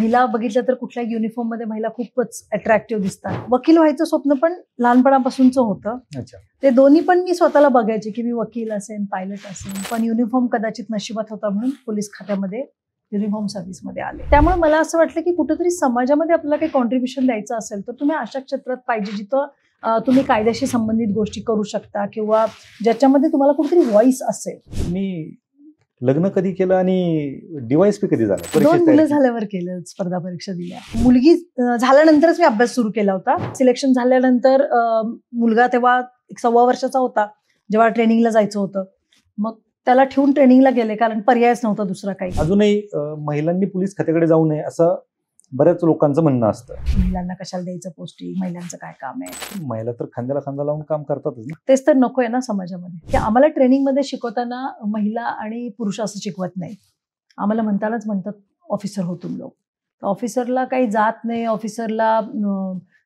महिला बघितलं तर कुठल्या युनिफॉर्म मध्ये महिला खूपच अट्रॅक्टिव्ह दिसतात. वकील व्हायचं स्वप्न पण लहानपणापासूनचं होतं. अच्छा. ते दोन्ही पण मी स्वतःला बघायचे की मी वकील असेन, पायलट असेन, पण युनिफॉर्म कदाचित नशिबात होता म्हणून पोलीस खात्यामध्ये युनिफॉर्म सर्व्हिसमध्ये आले. त्यामुळे मला असं वाटलं की कुठेतरी समाजामध्ये आपल्याला काही कॉन्ट्रीब्युशन द्यायचं असेल तर तुम्ही अशा क्षेत्रात पाहिजे जिथं तुम्ही कायद्याशी संबंधित गोष्टी करू शकता किंवा ज्याच्यामध्ये तुम्हाला कुठेतरी व्हॉइस असेल. मी लग्न कधी केलं आणि DYSP कधी झालं? 2 मुलं झाल्यावर केलं, स्पर्धा परीक्षा दिल्या. मुलगी झाल्यानंतरच मी अभ्यास सुरू केला होता. सिलेक्शन झाल्यानंतर मुलगा तेव्हा 1.25 वर्षाचा होता जेव्हा ट्रेनिंगला जायचं होतं. मग त्याला ठेवून ट्रेनिंगला गेले कारण पर्यायच नव्हता दुसरा काही. अजूनही महिलांनी पोलीस खात्याकडे जाऊ नये असं बऱ्याच लोकांचं म्हणणं असतं. महिलांना कशाला द्यायचं पोस्टिंग, महिलांचं काय काम आहे. महिला तर खांद्याला खांदा लावून काम करतातच ना. तेच तर नको आहे ना समाजामध्ये की आम्हाला ट्रेनिंगमध्ये शिकवताना महिला आणि पुरुष असं शिकवत नाही. आम्हाला म्हणतात ऑफिसर हो तुम लोग. ऑफिसरला काही जात नाही, ऑफिसरला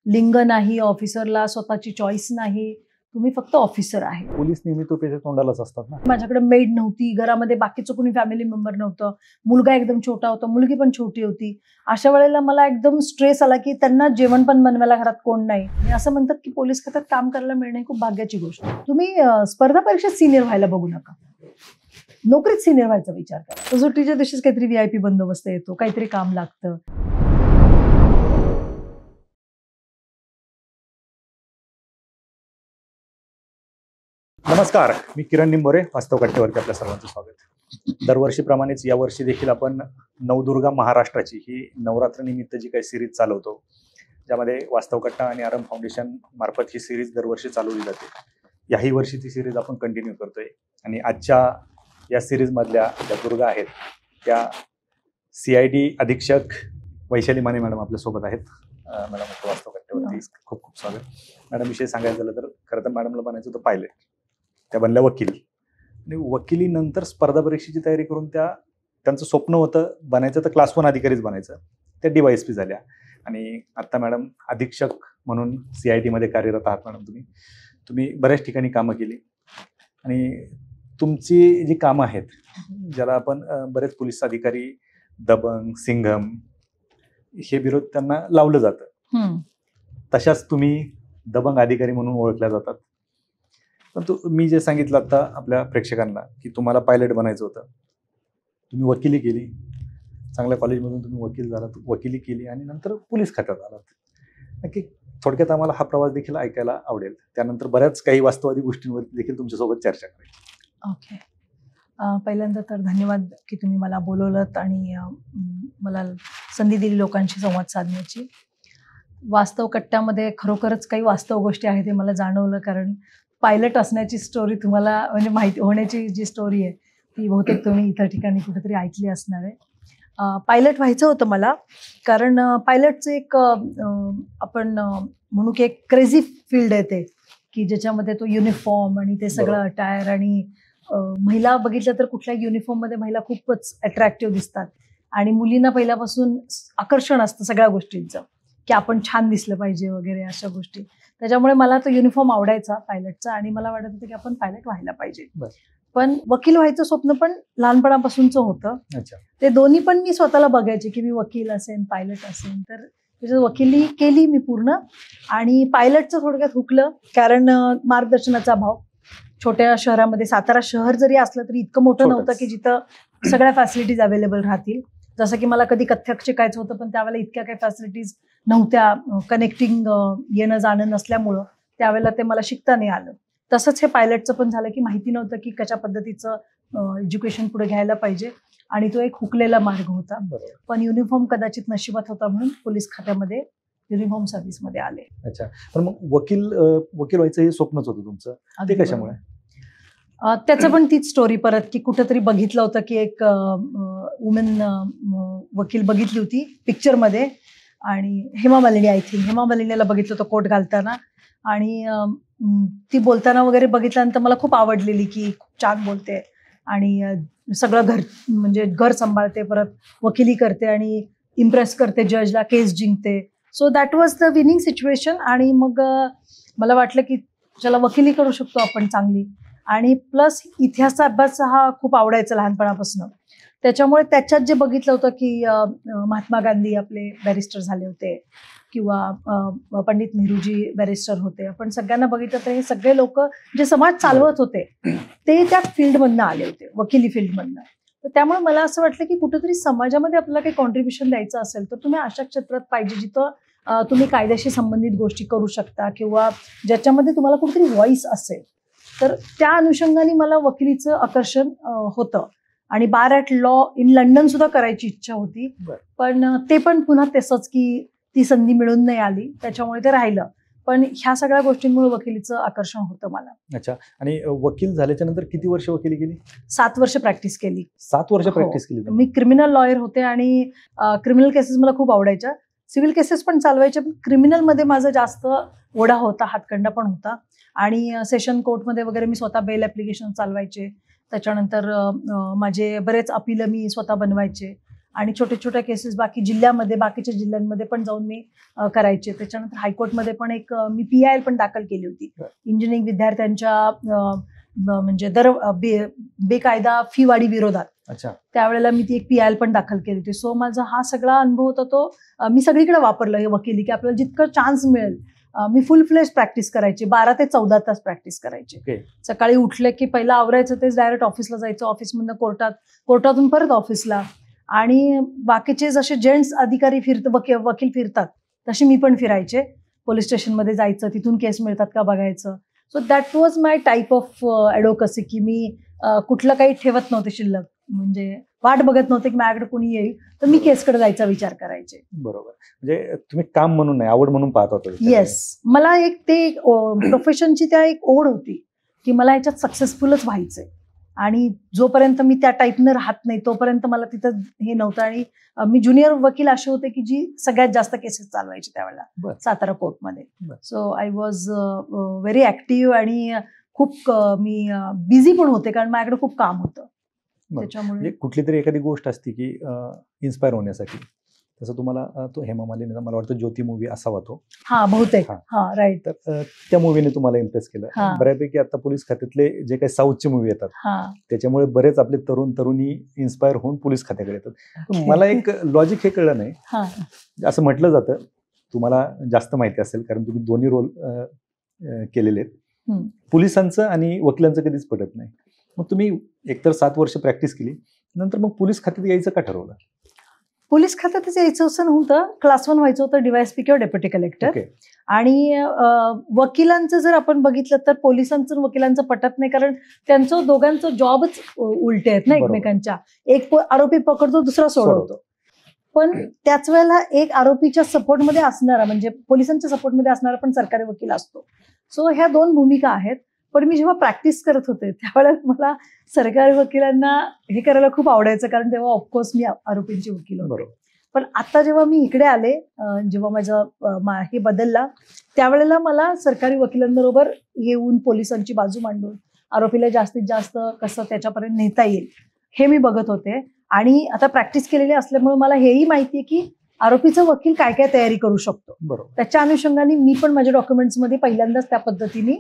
लिंग नाही, ऑफिसरला स्वतःची चॉईस नाही, तुम्ही फक्त ऑफिसर आहे. पोलीस नेहमी तोपेच्या तोंडालाच असतात ना. माझ्याकडे मेड नव्हती, घरामध्ये बाकीचं कोणी फॅमिली मेंबर नव्हतं, मुलगा एकदम छोटा होता, मुलगी पण छोटी होती. अशा वेळेला मला एकदम स्ट्रेस आला की त्यांना जेवण पण बनवायला घरात कोण नाही. आणि असं म्हणतात की पोलीस खात्यात काम करायला मिळणं ही खूप भाग्याची गोष्ट. तुम्ही स्पर्धा परीक्षेत सिनियर व्हायला बघू नका, नोकरीत सिनियर व्हायचा विचार करा. सुट्टीच्या दिवशीच काहीतरी VIP बंदोबस्त येतो, काहीतरी काम लागतं. नमस्कार, मी किरण निंबोरे, वास्तव कट्ट्यावरती आपल्या सर्वांचं स्वागत. दरवर्षीप्रमाणेच यावर्षी देखील आपण नवदुर्गा महाराष्ट्राची ही नवरात्र निमित्त जी काही सिरीज चालवतो, ज्यामध्ये वास्तव कट्टा आणि आरम फाउंडेशन मार्फत ही सिरीज दरवर्षी चालवली जाते. याही वर्षी ती सिरीज आपण कंटिन्यू करतोय आणि आजच्या या सिरीजमधल्या ज्या दुर्गा आहेत त्या CID अधीक्षक वैशाली माने मॅडम आपल्यासोबत आहेत. मॅडम वास्तव कट्ट्यावरती खूप खूप स्वागत. मॅडम, विषय सांगायचं झालं तर खरं तर मॅडमला बनायचं होतं पायलट, त्या बनल्या वकील आणि वकिलीनंतर स्पर्धा परीक्षेची तयारी करून त्यांचं स्वप्न होतं बनायचं तर क्लास 1 अधिकारीच बनायचं. त्या DYSP झाल्या आणि आता मॅडम अधीक्षक म्हणून CID मध्ये कार्यरत आहात. मॅडम, तुम्ही बऱ्याच ठिकाणी कामं केली आणि तुमची जी कामं आहेत ज्याला आपण बरेच पोलीस अधिकारी दबंग, सिंघम हे विरोध त्यांना लावलं जातं, तशाच तुम्ही दबंग अधिकारी म्हणून ओळखल्या जातात. पण मी जे सांगितलं आता आपल्या प्रेक्षकांना की तुम्हाला पायलट बनायचं होतं, तुम्ही वकिली केली, चांगल्या कॉलेजमधून तुम्ही वकील झालात, वकिली केली आणि नंतर पोलीस खात्यात आलात. नक्की थोडक्यात आम्हाला हा प्रवास देखील ऐकायला आवडेल. त्यानंतर बऱ्याच काही वास्तववादी गोष्टींवर देखील तुमच्यासोबत चर्चा करेल. ओके. पहिल्यांदा तर धन्यवाद की तुम्ही मला बोलवलंत आणि मला संधी दिली लोकांशी संवाद साधण्याची. वास्तव कट्ट्यामध्ये खरोखरच काही वास्तव गोष्टी आहेत हे मला जाणवलं, कारण पायलट असण्याची स्टोरी तुम्हाला म्हणजे माहिती होण्याची जी स्टोरी आहे ती बहुतेक तुम्ही इतर ठिकाणी कुठेतरी ऐकली असणार आहे. पायलट व्हायचं होतं मला, कारण पायलटचं एक आपण म्हणू की एक क्रेझी फील्ड आहे ते, की ज्याच्यामध्ये तो युनिफॉर्म आणि ते सगळं अटायर आणि महिला बघितलं तर कुठल्या युनिफॉर्ममध्ये महिला खूपच अट्रॅक्टिव्ह दिसतात आणि मुलींना पहिल्यापासून आकर्षण असतं सगळ्या गोष्टींचं की आपण छान दिसलं पाहिजे वगैरे अशा गोष्टी. त्याच्यामुळे मला तो युनिफॉर्म आवडायचा पायलटचा आणि मला वाटत होतं की आपण पायलट व्हायला पाहिजे. पण वकील व्हायचं स्वप्न पण लहानपणापासूनचं होतं. ते दोन्ही पण मी स्वतःला बघायचे की मी वकील असेन, पायलट असेन. तर त्याच्यात वकिली केली मी पूर्ण आणि पायलटचं थोडक्यात हुकलं, कारण मार्गदर्शनाचा अभाव. छोट्या शहरामध्ये, सातारा शहर जरी असलं तरी इतकं मोठं नव्हतं की जिथं सगळ्या फॅसिलिटीज अवेलेबल राहतील. जसं की मला कधी कथ्थक शिकायचं होतं पण त्यावेळेला इतक्या काही फॅसिलिटीज नव्हत्या, कनेक्टिंग येणं जाणं नसल्यामुळं त्यावेळेला ते मला शिकता नाही आलं. तसंच हे पायलटचं पण झालं की माहिती नव्हतं की कशा पद्धतीचं एज्युकेशन पुढे घ्यायला पाहिजे आणि तो एक हुकलेला मार्ग होता. पण युनिफॉर्म कदाचित नशिबात होता म्हणून पोलीस खात्यामध्ये युनिफॉर्म सर्व्हिसमध्ये आले. अच्छा, पण मग वकील व्हायचं हे स्वप्नच होतं तुमचं, ते कशामुळे? त्याचं पण तीच स्टोरी परत की कुठेतरी बघितलं होतं की एक वुमेन वकील बघितली होती पिक्चरमध्ये आणि हेमा मालिनी, आय थिंक हेमा मालिनीला बघितलं होतं कोट घालताना आणि ती बोलताना वगैरे बघितल्यानंतर मला खूप आवडलेली की खूप छान बोलते आणि सगळं म्हणजे घर सांभाळते, परत वकिली करते आणि इम्प्रेस करते जजला, केस जिंकते. So that was the winning situation. आणि मग मला वाटलं की चला वकिली करू शकतो आपण चांगली. आणि प्लस इतिहासाचा अभ्यास हा खूप आवडायचा लहानपणापासून, त्याच्यामुळे त्याच्यात जे बघितलं होतं की महात्मा गांधी आपले बॅरिस्टर झाले होते किंवा पंडित नेहरूजी बॅरिस्टर होते. आपण सगळ्यांना बघितलं तर हे सगळे लोक जे समाज चालवत होते ते त्या फील्डमधनं आले होते, वकिली फील्डमधनं. तर त्यामुळे मला असं वाटलं की कुठेतरी समाजामध्ये आपल्याला काही कॉन्ट्रीब्युशन द्यायचं असेल तर तुम्ही अशा क्षेत्रात पाहिजे जिथं तुम्ही कायद्याशी संबंधित गोष्टी करू शकता किंवा ज्याच्यामध्ये तुम्हाला कुठेतरी व्हॉइस असेल. तर त्या अनुषंगाने मला वकिलीचं आकर्षण होतं आणि बार ॲट लॉ इन लंडन सुद्धा करायची इच्छा होती. पण ते पण पुन्हा तसंच की ती संधी मिळून नाही आली, त्याच्यामुळे ते राहिलं. पण ह्या सगळ्या गोष्टींमुळे वकिलीचं आकर्षण होतं मला. अच्छा. आणि वकील झाल्याच्या नंतर किती वर्ष वकिली केली? 7 वर्ष प्रॅक्टिस केली. 7 वर्ष प्रॅक्टिस केली. मी क्रिमिनल लॉयर होते आणि क्रिमिनल केसेस मला खूप आवडायच्या. सिव्हिल केसेस पण चालवायचे, पण क्रिमिनलमध्ये माझा जास्त ओढा होता, हातखंडा पण होता. आणि सेशन कोर्टमध्ये वगैरे मी स्वतः बेल ॲप्लिकेशन चालवायचे. त्याच्यानंतर माझे बरेच अपील मी स्वतः बनवायचे आणि छोटे छोट्या केसेस बाकीच्या जिल्ह्यांमध्ये पण जाऊन मी करायचे. त्याच्यानंतर हायकोर्टमध्ये पण एक मी PIL पण दाखल केली होती इंजिनिअरिंग विद्यार्थ्यांच्या म्हणजे बेकायदा फी वाढी विरोधात. अच्छा. त्यावेळेला मी ती एक PIL पण दाखल केली होती. सो माझा हा सगळा अनुभव होता तो मी सगळीकडे वापरलं हे वकिली, की आपल्याला जितकं चान्स मिळेल. मी फुल फ्लेज प्रॅक्टिस करायची, 12 ते 14 तास प्रॅक्टिस करायची. सकाळी उठले की पहिलं आवरायचं तेच डायरेक्ट ऑफिसला जायचं, ऑफिसमधनं कोर्टातून परत ऑफिसला. आणि बाकीचे जसे जेंट्स अधिकारी वकील फिरतात तसे मी पण फिरायचे. पोलीस स्टेशनमध्ये जायचं, तिथून केस मिळतात का बघायचं. So that was my type of advocacy, की मी कुठलं काही ठेवत नव्हते शिल्लक, म्हणजे वाट बघत नव्हते की माझ्याकडे कोणी येईल तर मी केसकडे जायचा विचार करायचे. बरोबर. म्हणजे तुम्ही काम म्हणून नाही, आवड म्हणून पाहत होता. येस. मला एक ते प्रोफेशनची त्या एक ओढ होती की मला ह्याच्यात सक्सेसफुलच व्हायचंय आणि जोपर्यंत मी त्या टाईपनं राहत नाही तोपर्यंत मला तिथं हे नव्हतं. आणि मी ज्युनियर वकील असे होते की जी सगळ्यात जास्त केसेस चालवायचे त्यावेळेला सातारा कोर्टमध्ये. So I was very active आणि खूप मी बिझी पण होते कारण माझ्याकडे खूप काम होतं. त्याच्यामुळे कुठली तरी एखादी गोष्ट असते की इन्स्पायर होण्यासाठी, तसं तुम्हाला तो हेमा मालिनीचा मला वाटतं ज्योती मूवी असावा तो. हा बहुतेक. हा राईट. तर त्या मूवीने तुम्हाला इम्प्रेस केलं. बऱ्यापैकी आता पोलीस खात्यातले जे काही साऊथचे मूवी येतात त्याच्यामुळे बरेच आपले तरुणी इन्स्पायर होऊन पोलीस खात्याकडे येतात. मला एक लॉजिक हे कळलं नाही. असं म्हटलं जातं, तुम्हाला जास्त माहिती असेल कारण तुम्ही दोन्ही रोल केलेले आहेत. पोलिसांचं आणि वकिलांचं कधीच पटत नाही. मग तुम्ही एकतर 7 वर्ष प्रॅक्टिस केली, नंतर मग पोलीस खात्यात यायचं का ठरवलं? पोलीस खात्यातच यायचं असं नव्हतं. क्लास 1 व्हायचं होतं DYSP किंवा डेप्युटी कलेक्टर. आणि वकिलांचं जर आपण बघितलं तर पोलिसांचं वकिलांचं पटत नाही कारण त्यांचं दोघांचं जॉबच उलटे आहेत ना एकमेकांच्या. एक आरोपी पकडतो, दुसरा सोडवतो. पण त्याच वेळेला एक आरोपीच्या सपोर्टमध्ये असणारा म्हणजे पोलिसांच्या सपोर्टमध्ये असणारा पण सरकारी वकील असतो. सो ह्या 2 भूमिका आहेत. पण मी जेव्हा प्रॅक्टिस करत होते त्यावेळेस मला सरकारी वकिलांना हे करायला खूप आवडायचं कारण तेव्हा ऑफकोर्स मी आरोपींची वकील होते. पण आता जेव्हा मी इकडे आले, जेव्हा माझं हे बदलला त्यावेळेला मला सरकारी वकिलांबरोबर येऊन पोलिसांची बाजू मांडून आरोपीला जास्तीत जास्त कसं त्याच्यापर्यंत नेता येईल हे मी बघत होते. आणि आता प्रॅक्टिस केलेली असल्यामुळे मला हेही माहिती आहे की आरोपीचा वकील काय काय तयारी करू शकतो. त्याच्या अनुषंगाने मी पण माझ्या डॉक्युमेंट्समध्ये पहिल्यांदाच त्या पद्धतीने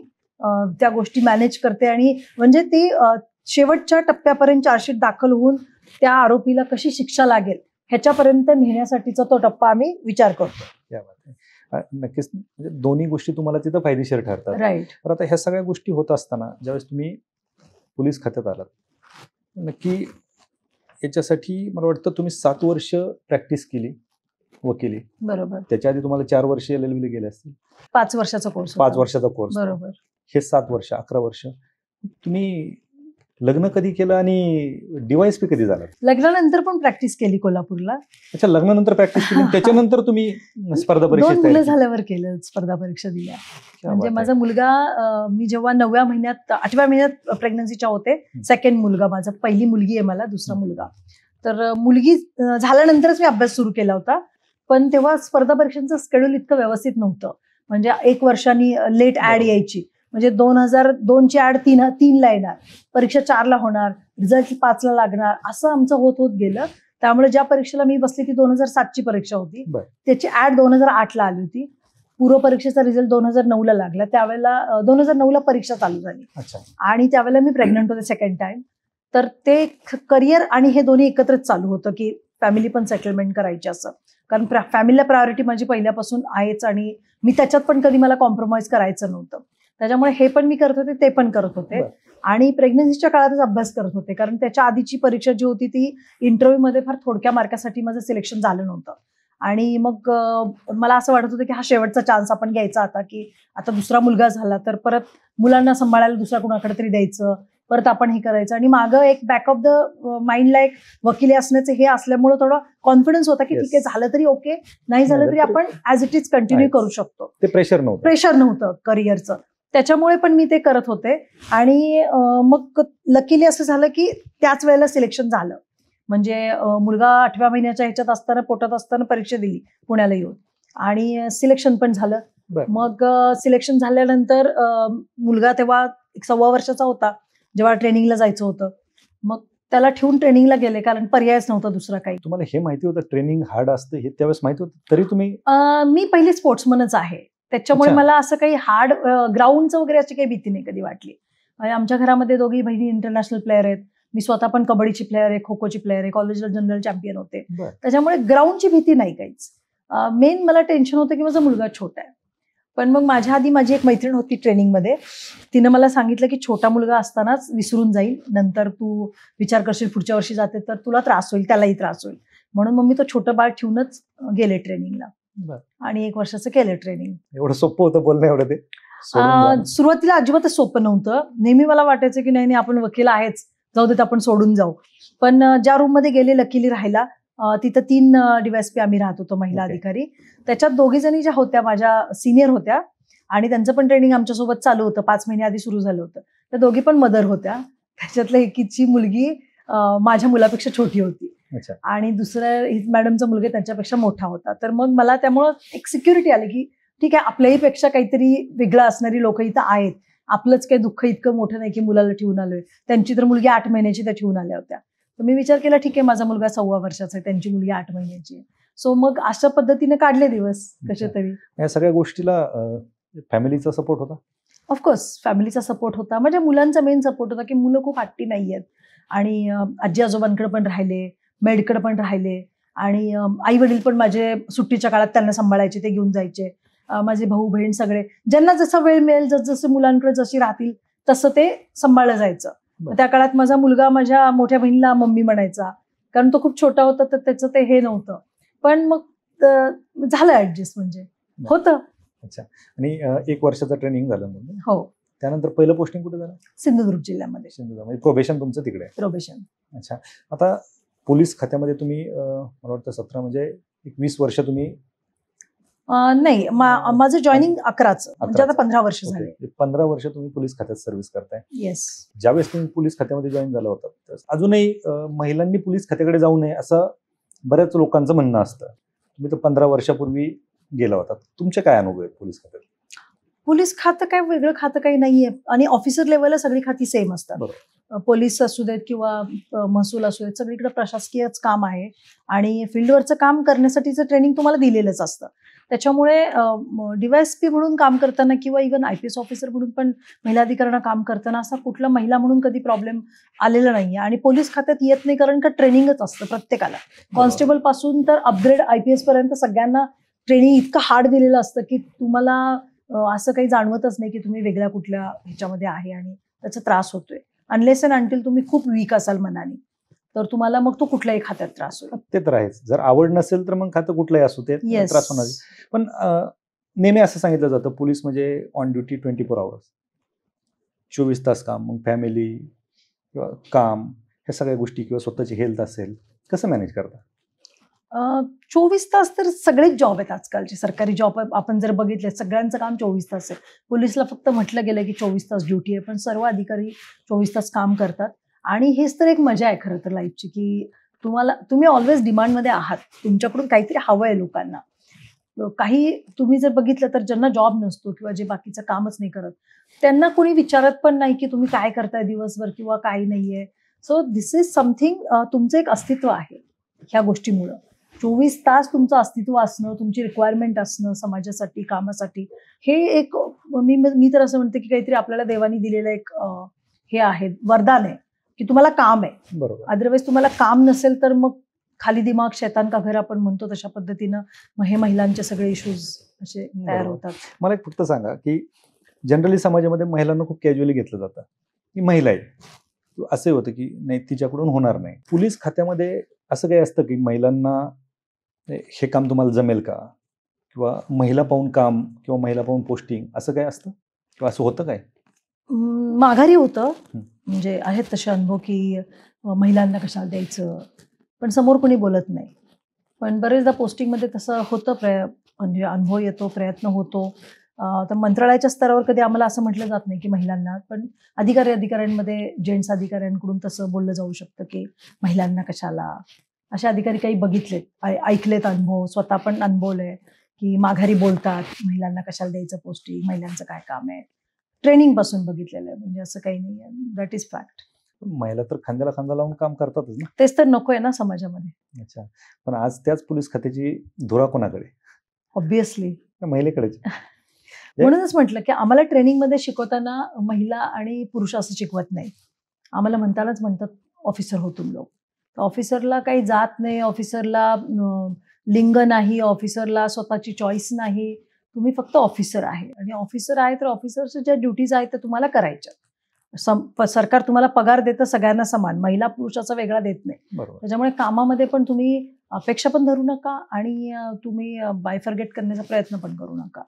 त्या गोष्टी मॅनेज करते आणि म्हणजे ती शेवटच्या टप्प्यापर्यंत चार्जशीट दाखल होऊन त्या आरोपीला कशी शिक्षा लागेल ह्याच्यापर्यंत नेण्यासाठीचा तो टप्पा आम्ही विचार करतो. नक्कीच. म्हणजे दोन्ही गोष्टी तुम्हाला तिथं फायदेशीर ठरतात. राईट. तर आता ह्या सगळ्या गोष्टी होत असताना ज्यावेळेस तुम्ही पोलीस खात्यात आलात, नक्की याच्यासाठी मला वाटतं तुम्ही 7 वर्ष प्रॅक्टिस केली वकिली. बरोबर. त्याच्या आधी तुम्हाला 4 वर्ष LLB गेले असतील. 5 वर्षाचा कोर्स. 5 वर्षाचा कोर्स. बरोबर. हे 7 वर्ष 11 वर्ष. तुम्ही लग्न कधी केलं आणि DYSP कधी झाला? लग्नानंतर पण प्रॅक्टिस केली कोल्हापूरला. अच्छा, लग्नानंतर प्रॅक्टिस केली त्याच्यानंतर तुम्ही स्पर्धा परीक्षा? 2 मुलं झाल्यावर केलं, स्पर्धा परीक्षा दिल्या. म्हणजे माझा मुलगा मी जेव्हा 9व्या महिन्यात 8व्या महिन्यात प्रेग्नन्सीच्या होते. सेकंड मुलगा माझा, पहिली मुलगी आहे मला, दुसरा मुलगा. तर मुलगी झाल्यानंतरच मी अभ्यास सुरू केला होता. पण तेव्हा स्पर्धा परीक्षांचं शेड्यूल इतकं व्यवस्थित नव्हतं. म्हणजे 1 वर्षांनी लेट ऍड यायची. म्हणजे 2002ची ऍड 3ला येणार, परीक्षा 4ला होणार, रिझल्ट 5ला लागणार, असं आमचं होत गेलं. त्यामुळे ज्या परीक्षेला मी बसली ती 2007ची परीक्षा होती. त्याची ऍड 2008ला आली होती. पूर्व परीक्षेचा रिझल्ट 2009ला लागला. त्यावेळेला 2009ला परीक्षा चालू झाली आणि त्यावेळेला मी प्रेग्नंट होते सेकंड टाइम. तर ते करिअर आणि हे दोन्ही एकत्रच चालू होतं की फॅमिली पण सेटलमेंट करायची असं, कारण फॅमिलीला प्रायोरिटी माझी पहिल्यापासून आहेच आणि मी त्याच्यात पण कधी मला कॉम्प्रोमाइज करायचं नव्हतं. त्याच्यामुळे हे पण मी करत होते, ते पण करत होते. आणि प्रेग्नन्सीच्या काळातच अभ्यास करत होते, कारण त्याच्या आधीची परीक्षा जी होती ती इंटरव्ह्यूमध्ये फार थोडक्या मार्कासाठी माझं सिलेक्शन झालं नव्हतं. आणि मग मला असं वाटत होतं की हा शेवटचा चान्स आपण घ्यायचा आता, की आता दुसरा मुलगा झाला तर परत मुलांना सांभाळायला दुसऱ्या कुणाकडे तरी द्यायचं, परत आपण हे करायचं. आणि मागं एक बॅक ऑफ द माइंडला एक वकिली असण्याचे हे असल्यामुळे थोडा कॉन्फिडन्स होता की ठीक आहे, झालं तरी ओके, नाही झालं तरी आपण ऍज इट इज कंटिन्यू करू शकतो. ते प्रेशर नव्हतं करिअरचं, त्याच्यामुळे पण मी ते करत होते. आणि मग लकीली असं झालं की त्याच वेळेला सिलेक्शन झालं. म्हणजे मुलगा 8व्या महिन्याच्या ह्याच्यात असताना, पोटात असताना परीक्षा दिली पुण्याला येऊन आणि सिलेक्शन पण झालं. मग सिलेक्शन झाल्यानंतर मुलगा तेव्हा 1.25 वर्षाचा होता जेव्हा ट्रेनिंगला जायचं होतं. मग त्याला ठेवून ट्रेनिंगला गेले, कारण पर्यायच नव्हता दुसरा काही. तुम्हाला हे माहिती होतं ट्रेनिंग हार्ड असतं हे त्यावेळेस माहिती होतं, तरी तुम्ही? मी पहिली स्पोर्ट्समनच आहे, त्याच्यामुळे मला असं काही हार्ड ग्राउंडचं वगैरे अशी काही भीती नाही कधी वाटली. आमच्या घरामध्ये दोघी बहिणी इंटरनॅशनल प्लेअर आहेत, मी स्वतः पण कबड्डीची प्लेअर आहे, खो खोची प्लेअर आहे, कॉलेजला जनरल चॅम्पियन होते. त्याच्यामुळे ग्राउंडची भीती नाही काहीच. मेन मला टेन्शन होतं की माझा मुलगा छोटा आहे. पण मग माझ्या आधी माझी एक मैत्रीण होती ट्रेनिंगमध्ये, तिनं मला सांगितलं की छोटा मुलगा असतानाच विसरून जाईल, नंतर तू विचार करशील पुढच्या वर्षी जाते तर तुला त्रास होईल, त्यालाही त्रास होईल. म्हणून मग मी तो छोटं बाळ ठेवूनच गेले ट्रेनिंगला आणि 1 वर्षाचं केलं ट्रेनिंग. एवढं सोपं होतं बोलणं एवढं ते? सुरुवातीला अजिबातच सोपं नव्हतं. नेहमी मला वाटायचं की नाही आपण वकील आहेच, जाऊ देत आपण सोडून जाऊ. पण ज्या रूम मध्ये गेले लकीली राहायला, तिथं 3 DYSP आम्ही राहत होतो, महिला अधिकारी. त्याच्यात 2 जणी ज्या होत्या माझ्या सिनियर होत्या आणि त्यांचं पण ट्रेनिंग आमच्यासोबत चालू होतं, 5 महिने आधी सुरू झालं होतं. त्या दोघी पण मदर होत्या. त्याच्यातल्या एकीची मुलगी माझ्या मुलापेक्षा छोटी होती आणि दुसऱ्या मॅडमचा मुलगा त्यांच्यापेक्षा मोठा होता. तर मग मला त्यामुळं एक सिक्युरिटी आली की ठीक आहे, आपल्याही पेक्षा काहीतरी वेगळं असणारी लोक इथं आहेत, आपलंच काही दुःख इतकं मोठं नाही की मुलाला ठेवून आलोय. त्यांची तर मुलगी 8 महिन्याची त्या ठेवून आल्या होत्या. तर मी विचार केला ठीक आहे, माझा मुलगा 1.25 वर्षाचा आहे, त्यांची मुलगी 8 महिन्याची आहे. सो मग अशा पद्धतीने काढले दिवस कसे तरी. या सगळ्या गोष्टीला फॅमिलीचा सपोर्ट होता? ऑफकोर्स फॅमिलीचा सपोर्ट होता. म्हणजे मुलांचा मेन सपोर्ट होता की मुलं खूप हट्टी नाही आहेत आणि आजी आजोबांकडे पण राहिले, मेडकडे पण राहिले आणि आई वडील पण माझे सुट्टीच्या काळात त्यांना सांभाळायचे, ते घेऊन जायचे. माझे भाऊ बहीण सगळे, ज्यांना जसा वेळ मिळेल, जसं मुलांकडे जशी राहतील तसं ते सांभाळलं जायचं. त्या काळात माझा मुलगा माझ्या मोठ्या बहिणीला मम्मी म्हणायचा, कारण तो खूप छोटा होता तर त्याचं ते हे नव्हतं. पण मग झालं ऍडजस्ट, म्हणजे होतं. अच्छा. आणि 1 वर्षाचं ट्रेनिंग झालं म्हणजे? हो. त्यानंतर पहिलं पोस्टिंग कुठे झालं? सिंधुदुर्ग जिल्ह्यामध्ये. सिंधुदुर्ग म्हणजे प्रोबेशन तुमचं तिकडे? प्रोबेशन. अच्छा. आता पोलीस खात्यामध्ये तुम्ही मला वाटतं 17 म्हणजे 20 वर्ष तुम्ही? नाही, माझं जॉईनिंग 11चं, म्हणजे आता 15 वर्ष झाले. 15 वर्ष तुम्ही पोलीस खात्यात सर्व्हिस करताय. येस. ज्यावेळेस तुम्ही पोलीस खात्यामध्ये जॉईन झाला होता, अजूनही महिलांनी पोलीस खात्याकडे जाऊ नये असं बऱ्याच लोकांचं म्हणणं असतं. तुम्ही तर 15 वर्षापूर्वी गेला होता, तुमचे काय अनुभव आहेत पोलीस खात्यात? पोलीस खातं काय वेगळं खातं काही नाहीये आणि ऑफिसर लेवलला सगळी खाती सेम असतात. पोलीस असू देत किंवा महसूल असू देत, सगळीकडे प्रशासकीयच काम आहे आणि फील्डवरचं काम करण्यासाठीचं ट्रेनिंग तुम्हाला दिलेलंच असतं. त्याच्यामुळे DYSP म्हणून काम करताना किंवा इव्हन IPS ऑफिसर म्हणून पण महिला अधिकाऱ्यांना काम करताना असा कुठला महिला म्हणून कधी प्रॉब्लेम आलेला नाहीये. आणि पोलीस खात्यात येत नाही कारण का ट्रेनिंगच असतं प्रत्येकाला, कॉन्स्टेबल पासून तर अपग्रेड IPS पर्यंत सगळ्यांना ट्रेनिंग इतकं हार्ड दिलेलं असतं की तुम्हाला असं काही जाणवतच नाही की तुम्ही वेगळ्या कुठल्या ह्याच्यामध्ये आहे आणि त्याचा त्रास होतोय. अनलेस अँड अंटिल तुम्ही खूप वीक असाल मनाने, तर तुम्हाला मग तो कुठल्याही खात्यात त्रास होईल. ते तर आहेच. जर आवड नसेल तर मग खातं कुठलंही असू ते त्रास होणार. पण नेहमी असं सांगितलं जातं पोलीस म्हणजे ऑन ड्युटी 24 आवर्स, 24 तास काम, मग फॅमिली किंवा काम ह्या सगळ्या गोष्टी किंवा स्वतःची हेल्थ असेल, कसं मॅनेज करता? 24 तास तर सगळेच जॉब आहेत आजकालचे. सरकारी जॉब आपण जर बघितले सगळ्यांचं काम 24 तास आहे. पोलीसला फक्त म्हटलं गेलं की 24 तास ड्युटी आहे, पण सर्व अधिकारी 24 तास काम करतात. आणि हेच तर एक मजा आहे खरं तर लाईफची, की तुम्ही ऑलवेज डिमांडमध्ये आहात, तुमच्याकडून काहीतरी हवं आहे लोकांना. काही तुम्ही जर बघितलं तर ज्यांना जॉब नसतो किंवा जे बाकीचं कामच नाही करत, त्यांना कोणी विचारत पण नाही की तुम्ही काय करताय दिवसभर किंवा काही नाहीये. सो दिस इज समथिंग, तुमचं एक अस्तित्व आहे ह्या गोष्टीमुळं. 24 तास तुमचं अस्तित्व असणं, तुमची रिक्वायरमेंट असणं समाजासाठी, कामासाठी, हे एक मी तर असं म्हणते की काहीतरी आपल्याला देवानी दिलेलं एक हे आहे, वरदान आहे. की तुम्हाला काम आहे. बरोबर. अदरवाईज तुम्हाला काम नसेल तर मग खाली दिमाग शैतान का घर आपण म्हणतो तशा पद्धतीनं मग हे महिलांचे सगळे इश्यूज असे तयार बरोबर. होतात. मला एक फक्त सांगा की जनरली समाजामध्ये महिलांना खूप कॅज्युअली घेतलं जातं की महिला आहे, असंही होतं की नाही तिच्याकडून होणार नाही. पोलीस खात्यामध्ये असं काही असतं की महिलांना हे काम तुम्हाला जमेल का, किंवा महिला पाहून काम किंवा महिला पाहून पोस्टिंग असं काय असतं किंवा असं होतं काय? माघारी होतं, हं. म्हणजे आहेत तसे अनुभव की महिलांना कशाला द्यायचं, पण समोर कोणी बोलत नाही. पण बरेचदा पोस्टिंगमध्ये तसं होतं, म्हणजे अनुभव येतो, प्रयत्न होतो. तर मंत्रालयाच्या स्तरावर कधी आम्हाला असं म्हटलं जात नाही की महिलांना, पण अधिकाऱ्यांमध्ये जेंट्स अधिकाऱ्यांकडून तसं बोललं जाऊ शकतं की महिलांना कशाला. असे अधिकारी काही बघितलेत, ऐकलेत अनुभव, स्वतः पण अनुभवलंय की माघारी बोलतात, महिलांना कशाला द्यायचं पोस्टिंग, महिलांचं काय काम आहे. ट्रेनिंग पासून बघितलेलं आहे, म्हणजे असं काही नाही आहे. That is fact. महिला तर खांद्याला खांदा लावून काम करतातच ना. तेच तर नको आहे ना समाजामध्ये. अच्छा, पण आज त्याच पोलीस खात्याची धुरा कोणाकडे? ऑब्व्हियसली. त्या महिलेकडेच. म्हणूनच म्हटलं की आम्हाला ट्रेनिंगमध्ये शिकवताना महिला आणि पुरुष असं शिकवत नाही. आम्हाला म्हणतात ऑफिसर हो तुम लोग. ऑफिसरला काही जात नाही, ऑफिसरला लिंग नाही, ऑफिसरला स्वतःची चॉईस नाही. तुम्ही फक्त ऑफिसर आहे आणि ऑफिसर आहे तर ऑफिसरच्या ज्या ड्युटीज आहेत त्या तुम्हाला करायच्या. सरकार तुम्हाला पगार देतं सगळ्यांना समान, महिला पुरुषाचा वेगळा देत नाही. बरोबर. त्याच्यामुळे कामामध्ये पण तुम्ही अपेक्षा पण धरू नका आणि तुम्ही बायफर्गेट करण्याचा प्रयत्न पण करू नका.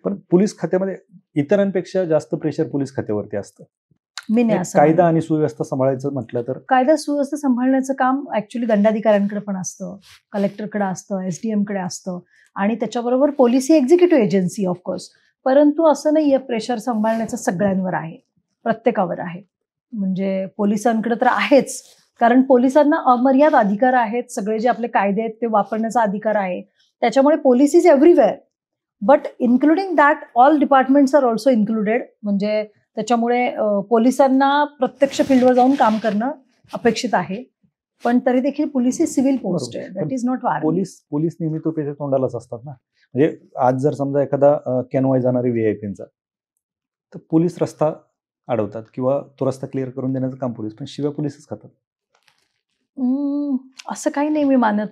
पण पोलीस खात्यामध्ये इतरांपेक्षा जास्त प्रेशर पोलीस खात्यावरती असतं. मी नाही असं कायदा म्हणत. आणि सुव्यवस्था सांभाळायचं म्हटलं तर कायदा सुव्यवस्था सांभाळण्याचं काम ऍक्च्युली दंडाधिकाऱ्यांकडे पण असतं, कलेक्टरकडे असतं, SDM कडे असतं आणि त्याच्याबरोबर पोलीस ही एक्झिक्युटिव्ह एजन्सी ऑफकोर्स. परंतु असं नाहीये, प्रेशर सांभाळण्याचं सगळ्यांवर आहे, प्रत्येकावर आहे. म्हणजे पोलिसांकडे तर आहेच, कारण पोलिसांना अमर्याद अधिकार आहेत. सगळे जे आपले कायदे आहेत ते वापरण्याचा अधिकार आहे. त्याच्यामुळे police is everywhere, but including that all departments are also included. म्हणजे त्याच्यामुळे पोलिसांना प्रत्यक्ष फील्डवर जाऊन काम करणं अपेक्षित आहे, पण तरी देखील पोलीस ही सिव्हिल पोस्ट आहे. That is not army. Police नेहमी तोफेच्या तोंडालाच असतात ना. म्हणजे आज जर समजा एखादा कॅनवाय जाणारी VIP तर पोलीस रस्ता अडवतात किंवा तो रस्ता क्लिअर करून देण्याचं काम पोलीस, पण शिव्या पोलीसच खातात. असं काही नाही मी मानत.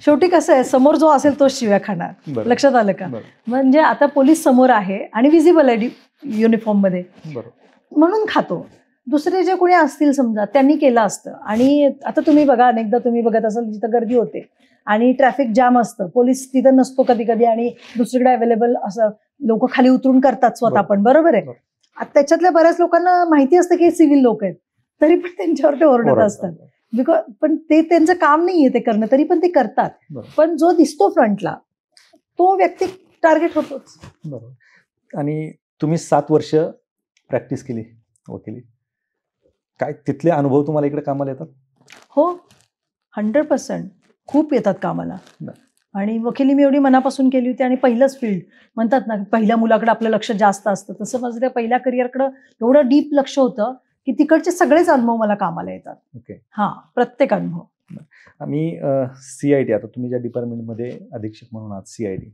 शेवटी कसं आहे, समोर जो असेल तोच शिव्या खाणार. बरोबर. लक्षात आलं का? बरोबर. म्हणजे आता पोलीस समोर आहे आणि विजिबल आहे युनिफॉर्म मध्ये, बरोबर. म्हणून खातो. दुसरे जे कोणी असतील समजा त्यांनी केलं असतं. आणि आता तुम्ही बघा, अनेकदा तुम्ही बघत असाल जिथं गर्दी होते आणि ट्रॅफिक जाम असतं, पोलीस तिथं नसतो कधी कधी आणि दुसरीकडे अवेलेबल असं लोक खाली उतरून करतात स्वतः पण, बरोबर आहे. आता त्याच्यातल्या बऱ्याच लोकांना माहिती असतं की सिव्हिल लोक आहेत, तरी पण त्यांच्यावर ते ओरडत असतात. बिकॉज पण ते त्यांचं काम नाहीये ते करणं, तरी पण ते करतात. पण जो दिसतो फ्रंटला तो व्यक्ती टार्गेट होतोच. बरोबर. आणि तुम्ही 7 वर्ष प्रॅक्टिस केली वकिली, काय तिथले अनुभव तुम्हाला इकडे कामाला येतात? हो, 100% खूप येतात कामाला. आणि वकिली मी एवढी मनापासून केली होती आणि पहिलंच फील्ड म्हणतात ना, पहिल्या मुलाकडे आपलं लक्ष जास्त असतं, तसं माझं त्या पहिल्या करिअरकडं एवढं डीप लक्ष होतं की तिकडचे सगळेच अनुभव मला कामाला येतात. ओके. हां, प्रत्येक अनुभव. आम्ही CID, आता तुम्ही ज्या डिपार्टमेंटमध्ये अधीक्षक म्हणून आहात CID,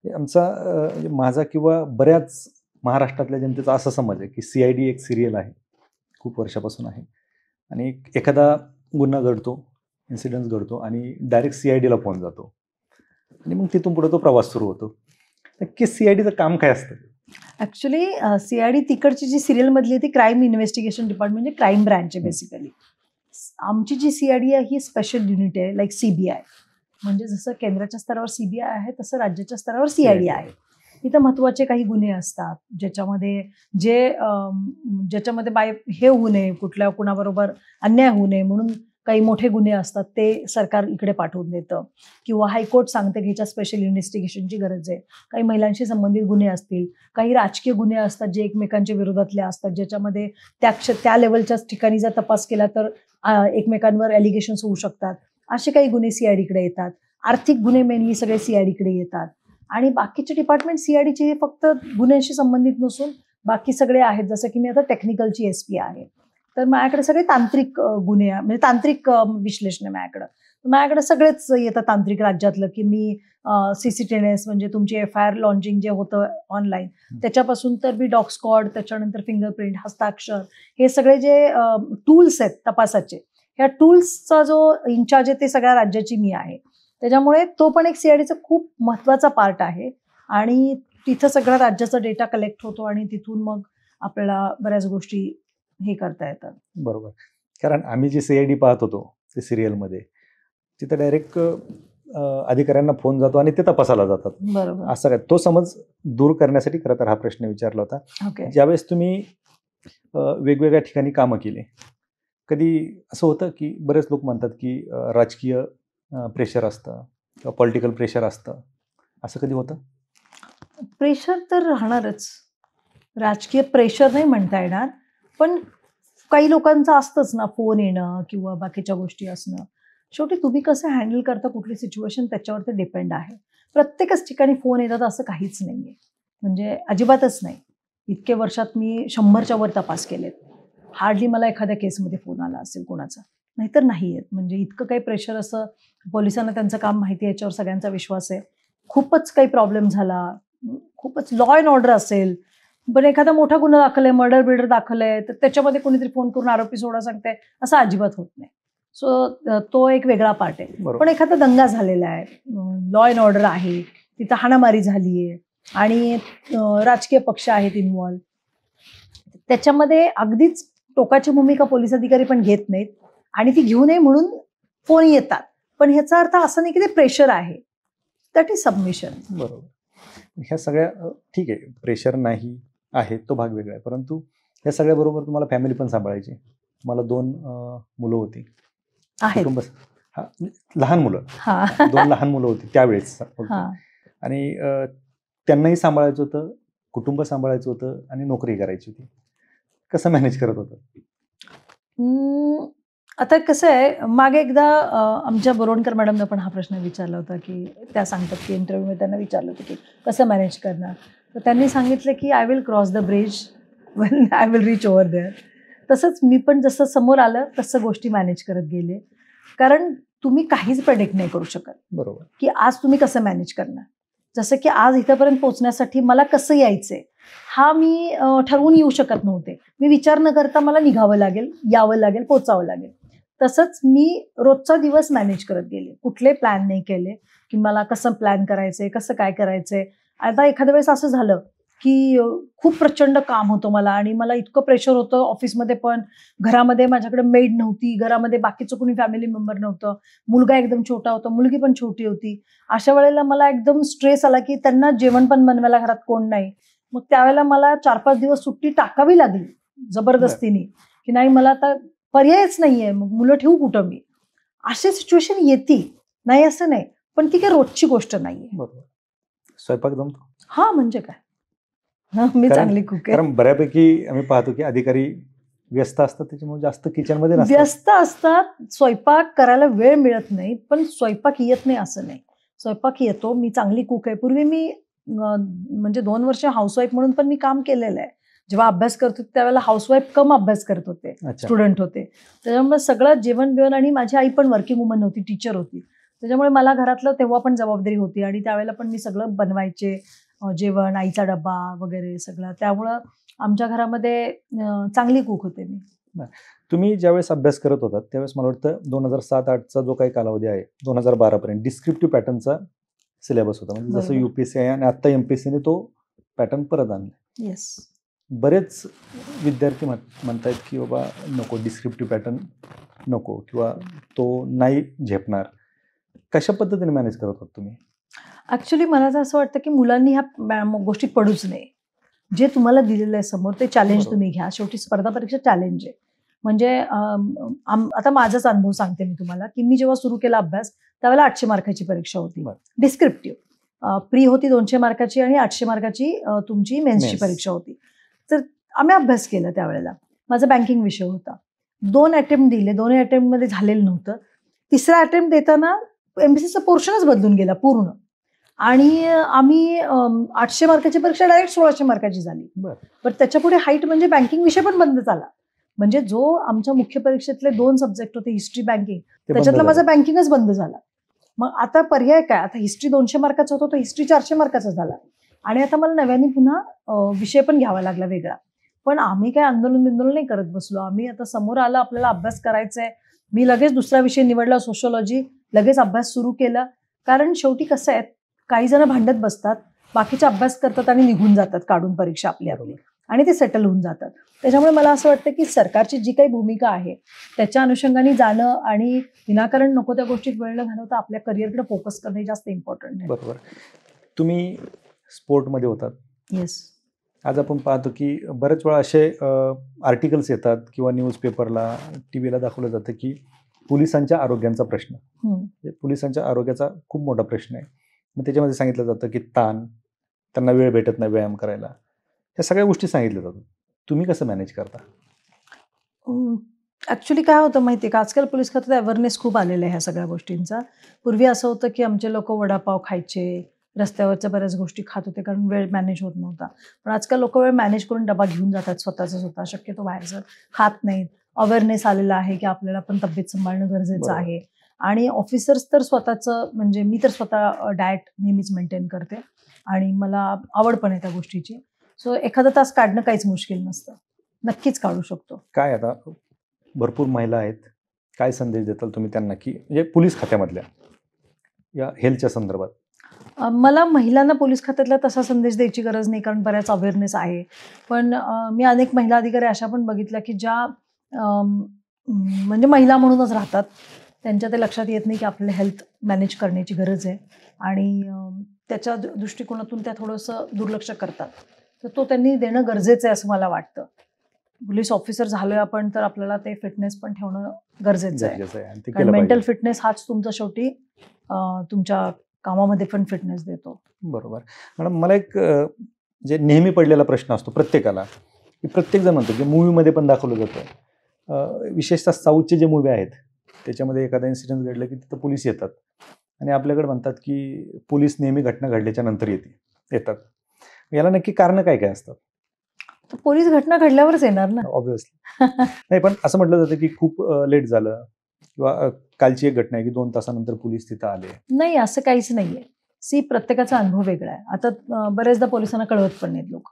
आमचा माझा किंवा बऱ्याच महाराष्ट्रातल्या जनतेचा असा समज आहे की CID एक सिरियल आहे, खूप वर्षापासून आहे, आणि एखादा गुन्हा घडतो, इन्सिडेंट घडतो आणि डायरेक्ट CIDला फोन जातो आणि मग तिथून पुढे तो प्रवास सुरू होतो. नक्की CIDचं काम काय असतं? ऍक्च्युली CID तिकडची जी सिरियल मधली ती क्राईम इन्व्हेस्टिगेशन डिपार्टमेंट, म्हणजे क्राईम ब्रँच आहे बेसिकली. आमची जी CID आहे ही स्पेशल युनिट आहे, लाईक CBI. म्हणजे जसं केंद्राच्या स्तरावर CBI आहे तसं राज्याच्या स्तरावर CID आहे. इथं महत्त्वाचे काही गुन्हे असतात ज्याच्यामध्ये हे होऊ नये, कुणाबरोबर अन्याय होऊ नये म्हणून काही मोठे गुन्हे असतात ते सरकार इकडे पाठवून देतं, किंवा हायकोर्ट सांगते की ह्याच्या स्पेशल इन्व्हेस्टिगेशनची गरज आहे. काही महिलांशी संबंधित गुन्हे असतील, काही राजकीय गुन्हे असतात जे एकमेकांच्या विरोधातले असतात, ज्याच्यामध्ये त्या लेवलच्याच ठिकाणी जर तपास केला तर एकमेकांवर ॲलिगेशन्स होऊ शकतात. असे काही गुन्हे CIDकडे येतात. आर्थिक गुन्हे मेनली सगळे CIDकडे येतात. आणि बाकीचे डिपार्टमेंट CIDचे हे फक्त गुन्ह्यांशी संबंधित नसून बाकी सगळे आहेत. जसं की मी आता टेक्निकलची SP आहे, तर माझ्याकडे सगळे तांत्रिक गुन्हे, म्हणजे तांत्रिक विश्लेषण आहे माझ्याकडं. माझ्याकडे सगळेच येतं तांत्रिक राज्यातलं, की मी CCTNS म्हणजे तुमची FIR लॉन्चिंग जे होतं ऑनलाईन त्याच्यापासून तर मी डॉग स्क्वॉड, त्याच्यानंतर फिंगरप्रिंट, हस्ताक्षर, हे सगळे जे टूल्स आहेत तपासाचे, ह्या टूल्सचा जो इन्चार्ज आहे ते सगळ्या राज्याची मी आहे. त्याच्यामुळे तो पण एक CIDचा खूप महत्त्वाचा पार्ट आहे आणि तिथं सगळा राज्याचा डेटा कलेक्ट होतो आणि तिथून मग आपल्याला बऱ्याच गोष्टी हे करता येतात. बरोबर. कारण आम्ही जे CID पाहत होतो ते सिरियलमध्ये, तिथं डायरेक्ट अधिकाऱ्यांना फोन जातो आणि ते तपासायला जातात. बरोबर. असा काय तो समज दूर करण्यासाठी खरं तर हा प्रश्न विचारला होता. ओके. ज्यावेळेस तुम्ही वेगवेगळ्या ठिकाणी कामं केली, कधी असं होतं की बरेच लोक म्हणतात की राजकीय प्रेशर असतं किंवा पॉलिटिकल प्रेशर असतं, असं कधी होतं? प्रेशर तर राहणारच. राजकीय प्रेशर नाही म्हणता येणार, पण काही लोकांचं असतंच ना, फोन येणं किंवा बाकीच्या गोष्टी असणं. शेवटी तुम्ही कसं हँडल करता कुठली सिच्युएशन त्याच्यावर ते डिपेंड आहे. प्रत्येकच ठिकाणी फोन येतात असं काहीच नाहीये. म्हणजे अजिबातच नाही. इतके वर्षात मी 100च्या वर तपास केलेत. हार्डली मला एखाद्या केसमध्ये फोन आला असेल कोणाचा. नाहीतर नाही येत. म्हणजे इतकं काही प्रेशर असं, पोलिसांना त्यांचं काम माहिती आहे, याच्यावर सगळ्यांचा विश्वास आहे. खूपच काही प्रॉब्लेम झाला, खूपच लॉ अँड ऑर्डर असेल, पण एखादा मोठा गुन्हा दाखल आहे, मर्डर दाखल आहे, तर त्याच्यामध्ये कोणीतरी फोन करून आरोपी सोडा सांगताय, असं अजिबात होत नाही. सो तो एक वेगळा पार्ट आहे. पण एखादा दंगा झालेला आहे, लॉ अँड ऑर्डर आहे, तिथं हाणामारी झाली आहे आणि राजकीय पक्ष आहेत इन्व्हॉल्व, त्याच्यामध्ये अगदीच टोकाची भूमिका पोलीस अधिकारी पण घेत नाहीत आणि ती घेऊ नये म्हणून फोन येतात. पण ह्याचा अर्थ असा नाही की ते प्रेशर आहे. That is submission. बरोबर. ह्या सगळ्या ठीक आहे, प्रेशर नाही आहे तो भाग वेगळा आहे, परंतु ह्या सगळ्याबरोबर तुम्हाला फॅमिली पण सांभाळायची. तुम्हाला 2 मुलं होती, आहेत. कुटुंब, लहान मुलं, हा. 2 लहान मुलं होती त्यावेळेस हा. आणि त्यांनाही सांभाळायचं होतं, कुटुंब सांभाळायचं होतं आणि नोकरी करायची होती. कसं मॅनेज करत होतं? आता कसं आहे, मागे एकदा आमच्या बोरोणकर मॅडमनं पण हा प्रश्न विचारला होता, की त्या सांगतात की इंटरव्ह्यूमध्ये त्यांना विचारलं होतं की कसं मॅनेज करणार, तर त्यांनी सांगितलं की I will cross the bridge when I will reach over there. तसंच मी पण जसं समोर आलं तसं गोष्टी मॅनेज करत गेले. कारण तुम्ही काहीच प्रेडिक्ट नाही करू शकत. बरोबर. की आज तुम्ही कसं मॅनेज करणार. जसं की आज इथंपर्यंत पोहोचण्यासाठी मला कसं यायचंय हा मी ठरवून येऊ शकत नव्हते. मी विचार न करता मला निघावं लागेल, यावं लागेल, पोचावं लागेल. तसंच मी रोजचा दिवस मॅनेज करत गेले. कुठले प्लॅन नाही केले की मला कसं प्लॅन करायचंय, कसं काय करायचंय. आता एखाद्या वेळेस असं झालं की खूप प्रचंड काम होतं मला आणि मला इतकं प्रेशर होतं ऑफिसमध्ये पण, घरामध्ये माझ्याकडे मेड नव्हती, घरामध्ये बाकीचं कोणी फॅमिली मेंबर नव्हतं, मुलगा एकदम छोटा होता, मुलगी पण छोटी होती. अशा वेळेला मला एकदम स्ट्रेस आला की त्यांना जेवण पण बनवायला घरात कोण नाही. मग त्यावेळेला मला 4-5 दिवस सुट्टी टाकावी लागली जबरदस्तीने, की नाही मला आता पर्यायच नाहीये, मग मुलं ठेवू कुठं मी. अशी सिच्युएशन येते, नाही असं नाही, पण ती काही रोजची गोष्ट नाहीये. बरोबर. स्वयंपाक जमतो? हा, म्हणजे काय, मी चांगली कुक आहे. कारण बऱ्यापैकी आम्ही पाहतो की अधिकारी व्यस्त असतात, त्याच्यामुळे जास्त किचनमध्ये नसतात. व्यस्त असतात, स्वयंपाक करायला वेळ मिळत नाही, पण स्वयंपाक येत नाही असं नाही. स्वयंपाक येतो, मी चांगली कुक आहे. पूर्वी मी म्हणजे 2 वर्ष हाऊसवाईफ म्हणून पण मी काम केलेलं आहे. जेव्हा अभ्यास करत होते त्यावेळेला हाऊसवाईफ कम अभ्यास करत होते, स्टुडंट होते. त्याच्यामुळे सगळं जेवण बिवण, आणि माझी आई पण वर्किंग वुमन होती, टीचर होती. त्याच्यामुळे मला घरातलं तेव्हा पण जबाबदारी होती आणि त्यावेळेला पण मी सगळं बनवायचे, जेवण, आईचा डबा वगैरे सगळं. त्यामुळं आमच्या घरामध्ये चांगली कुक होते मी. तुम्ही ज्यावेळेस अभ्यास करत होतात त्यावेळेस मला वाटतं 2007-8चा जो काही कालावधी आहे, 2012 पर्यंत डिस्क्रिप्टिव्ह पॅटर्नचा सिलेबस होता. म्हणजे जसं UPSC आहे आणि आता MPSCने तो पॅटर्न परत आणला. येस. बरेच विद्यार्थी म्हणतायत की बाबा नको, डिस्क्रिप्टिव्ह पॅटर्न नको किंवा तो नाही झेपणार. कशा पद्धतीने मॅनेज करत होत तुम्ही? ऍक्च्युली मला तर असं वाटतं की मुलांनी ह्या गोष्टीत पडूच नये. जे तुम्हाला दिलेलं आहे समोर ते चॅलेंज तुम्ही घ्या. शेवटी स्पर्धा परीक्षा चॅलेंज आहे. म्हणजे आता माझाच अनुभव सांगते मी तुम्हाला, की मी जेव्हा सुरू केला अभ्यास त्यावेळेला 800 मार्काची परीक्षा होती, डिस्क्रिप्टिव्ह. प्री होती 200 मार्काची आणि 800 मार्काची तुमची मेन्सची परीक्षा होती. तर आम्ही अभ्यास केला त्यावेळेला. माझा बँकिंग विषय होता. 2 अटेम्प्ट दिले, 2 अटेम्प्टमध्ये झालेलं नव्हतं. तिसरा अटेम्प्ट देताना MPSCचा पोर्शनच बदलून गेला पूर्ण आणि आम्ही 800 मार्काची परीक्षा डायरेक्ट 1600 मार्काची झाली. पण त्याच्यापुढे हाईट म्हणजे बँकिंग विषय पण बंद झाला. म्हणजे जो आमच्या मुख्य परीक्षेतले 2 सब्जेक्ट होते, हिस्ट्री, बँकिंग, ते बंद त्याच्यातलं माझं झालं. बँकिंगच बंद झालं. मग आता पर्याय काय? आता हिस्ट्री 200 मार्काचा होता, तो हिस्ट्री 400 मार्काचा झाला आणि आता मला नव्याने पुन्हा विषय पण घ्यावा लागला वेगळा. पण आम्ही काय आंदोलन बिंदोलन नाही करत बसलो. आम्ही आता समोर आलं, आपल्याला अभ्यास करायचा आहे. मी लगेच दुसरा विषय निवडला, सोशिओलॉजी. लगेच अभ्यास सुरू केला. कारण शेवटी कसं आहे, काही जण भांडत बसतात, बाकीचे अभ्यास करतात आणि निघून जातात काढून परीक्षा आपली आणि ते सेटल होऊन जातात. त्याच्यामुळे मला असं वाटतं की सरकारची जी काही भूमिका आहे त्याच्या अनुषंगाने जाणं आणि विनाकारण नको त्या गोष्टीत वेळ न घालवता आपल्या करिअरकडे फोकस करणं हे जास्त इम्पॉर्टंट आहे. बरोबर. तुम्ही स्पोर्टमध्ये होतात. येस. आज आपण पाहतो की बरेच वेळा असे आर्टिकल्स येतात किंवा न्यूजपेपरला, टीव्हीला दाखवलं जातं की पोलिसांच्या आरोग्यांचा प्रश्न, पोलिसांच्या आरोग्याचा खूप मोठा प्रश्न आहे. मग त्याच्यामध्ये सांगितलं जातं की ताण, त्यांना वेळ भेटत नाही व्यायाम करायला, ह्या सगळ्या गोष्टी सांगितल्या जातात. तुम्ही कसं मॅनेज करता? ॲक्च्युली काय होतं माहिती आहे का, आजकाल पोलीस खात्यात अवेअरनेस खूप आलेला आहे ह्या सगळ्या गोष्टींचा. पूर्वी असं होतं की आमचे लोक वडापाव खायचे, रस्त्यावरच्या बऱ्याच गोष्टी खात होते कारण वेळ मॅनेज होत नव्हता. पण आजकाल लोक वेळ मॅनेज करून डबा घेऊन जातात स्वतः, शक्यतो बाहेरचं खात नाहीत. अवेअरनेस आलेला आहे की आपल्याला पण तब्येत सांभाळणं गरजेचं आहे. आणि ऑफिसर्स तर स्वतःचं, म्हणजे मी तर स्वतः डाएट नेहमीच मेंटेन करते आणि मला आवड पण आहे त्या गोष्टीची. सो एखादा तास काढणं काहीच मुश्किल नसतं, नक्कीच काढू शकतो. काय आता भरपूर महिला आहेत, काय संदेश देताल तुम्ही त्यांना की म्हणजे पोलीस खात्यामधल्या या हेल्थच्या संदर्भात? मला महिलांना पोलीस खात्यातला तसा संदेश द्यायची गरज नाही कारण बऱ्याच अवेअरनेस आहे. पण मी अनेक महिला अधिकारी अशा पण बघितल्या की ज्या म्हणजे महिला म्हणूनच राहतात. त्यांच्या ते लक्षात येत नाही की आपल्याला हेल्थ मॅनेज करण्याची गरज आहे आणि त्याच्या दृष्टिकोनातून त्या थोडंसं दुर्लक्ष करतात. तर तो त्यांनी देणं गरजेचं आहे असं मला वाटतं. पोलीस ऑफिसर झालोय आपण तर आपल्याला ते फिटनेस पण ठेवणं गरजेचं आहे. कारण मेंटल फिटनेस हाच तुमचा शेवटी तुमच्या कामामध्ये पण फिटनेस देतो. बरोबर. मॅडम, मला एक जे नेहमी पडलेला प्रश्न असतो प्रत्येकाला, की प्रत्येकजण म्हणतो की मूवीमध्ये पण दाखवलं जातं, विशेषतः साऊथचे जे मूवी आहेत त्याच्यामध्ये एखादा इन्सिडेंट घडलं की तिथं पोलीस येतात आणि आपल्याकडे म्हणतात की पोलीस नेहमी घटना घडल्याच्या नंतर येतात. याला नक्की कारण काय काय असतात? पोलीस घटना घडल्यावरच येणार ना. ऑब्व्हियसली. नाही, पण असं म्हटलं जातं की खूप लेट झालं किंवा कालची एक घटना आहे की 2 तासानंतर पोलीस तिथं आले. नाही, असं काहीच नाहीये. प्रत्येकाचा अनुभव वेगळा आहे. आता बरेचदा पोलिसांना कळवत पण नाहीत लोक.